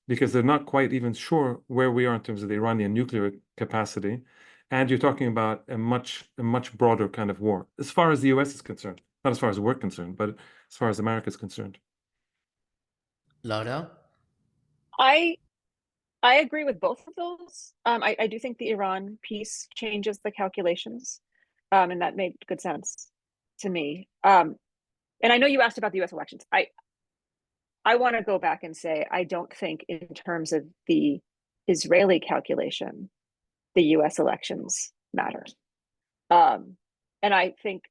because they're not quite even sure where we are in terms of the Iranian nuclear capacity. And you're talking about a much broader kind of war, as far as the US is concerned. Not as far as we're concerned, but as far as America is concerned. Laura? I agree with both of those. I do think the Iran piece changes the calculations, and that made good sense to me. And I know you asked about the U.S. elections. I want to go back and say I don't think, in terms of the Israeli calculation, the U.S. elections matter. And I think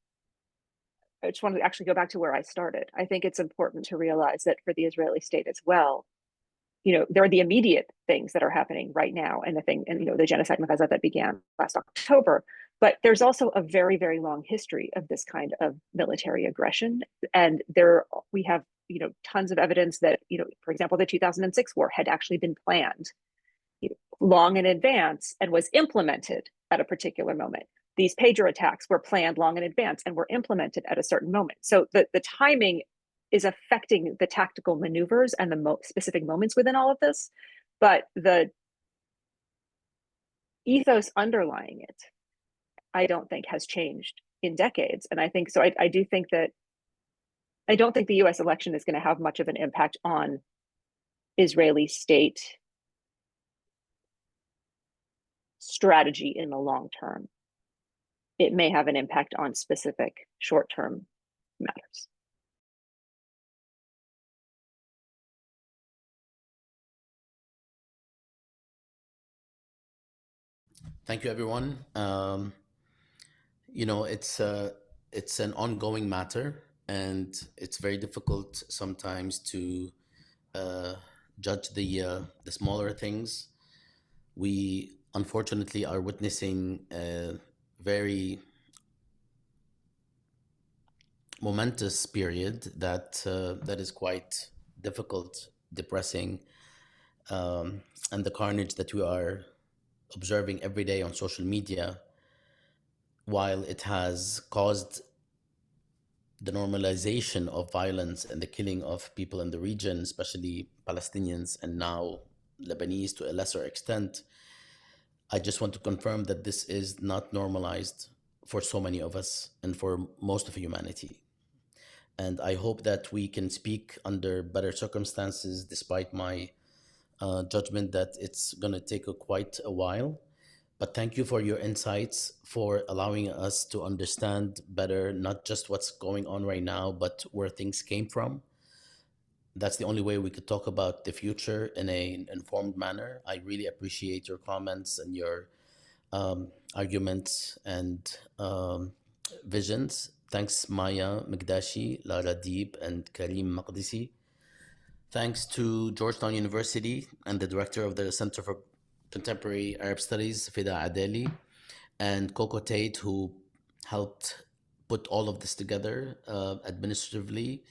I just want to actually go back to where I started. I think it's important to realize that for the Israeli state as well, there are the immediate things that are happening right now, and the genocide in Gaza that began last October. But there's also a very, very long history of this kind of military aggression, and we have tons of evidence that for example, the 2006 war had actually been planned long in advance and was implemented at a particular moment. These pager attacks were planned long in advance and were implemented at a certain moment. So the timing is affecting the tactical maneuvers and the specific moments within all of this, but the ethos underlying it, I don't think has changed in decades. And I think so. I do think that I don't think the U.S. election is going to have much of an impact on Israeli state strategy in the long term. It may have an impact on specific short-term matters. Thank you, everyone. It's an ongoing matter, and it's very difficult sometimes to judge the smaller things. We unfortunately are witnessing a very momentous period that is quite difficult, depressing, and the carnage that we are observing every day on social media, while it has caused the normalization of violence and the killing of people in the region, especially Palestinians and now Lebanese to a lesser extent, I just want to confirm that this is not normalized for so many of us and for most of humanity. And I hope that we can speak under better circumstances, despite my judgment that it's going to take quite a while. But thank you for your insights, for allowing us to understand better, not just what's going on right now, but where things came from. That's the only way we could talk about the future in an informed manner. I really appreciate your comments and your arguments and visions. Thanks Maya Migdashi, Lara Deeb, and Karim Maqdisi. Thanks to Georgetown University and the director of the Center for Contemporary Arab Studies, Fida Adeli, and Coco Tate, who helped put all of this together administratively.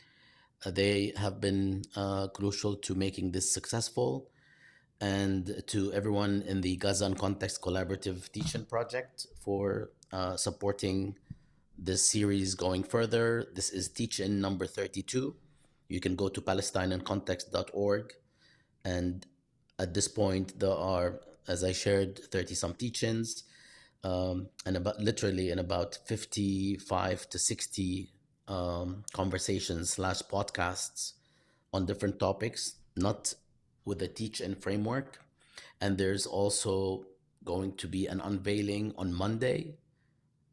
They have been crucial to making this successful. And to everyone in the Gaza in Context Collaborative Teaching Project for supporting this series going further. This is teach-in number 32. You can go to palestineincontext.org, and at this point there are, as I shared, 30 some teach-ins, and literally in about 55 to 60 conversations / podcasts on different topics, not with the teach-in framework. And there's also going to be an unveiling on Monday,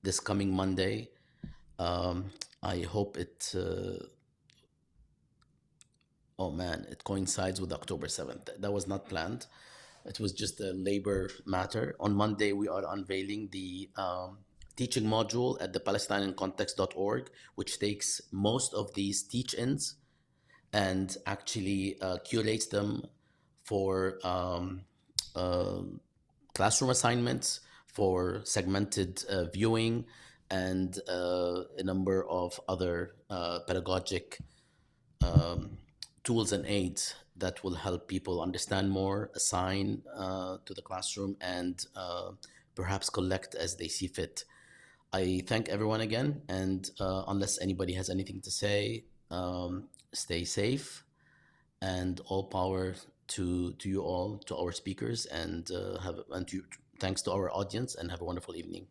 this coming Monday. I hope it, oh man, it coincides with October 7th. That was not planned. It was just a labor matter. On Monday, we are unveiling the teaching module at the palestiniancontext.org, which takes most of these teach-ins and actually curates them for classroom assignments, for segmented viewing, and a number of other pedagogic tools and aids that will help people understand more, assign to the classroom, and perhaps collect as they see fit. I thank everyone again, and unless anybody has anything to say, stay safe, and all power to you all, to our speakers, and thanks to our audience, and have a wonderful evening.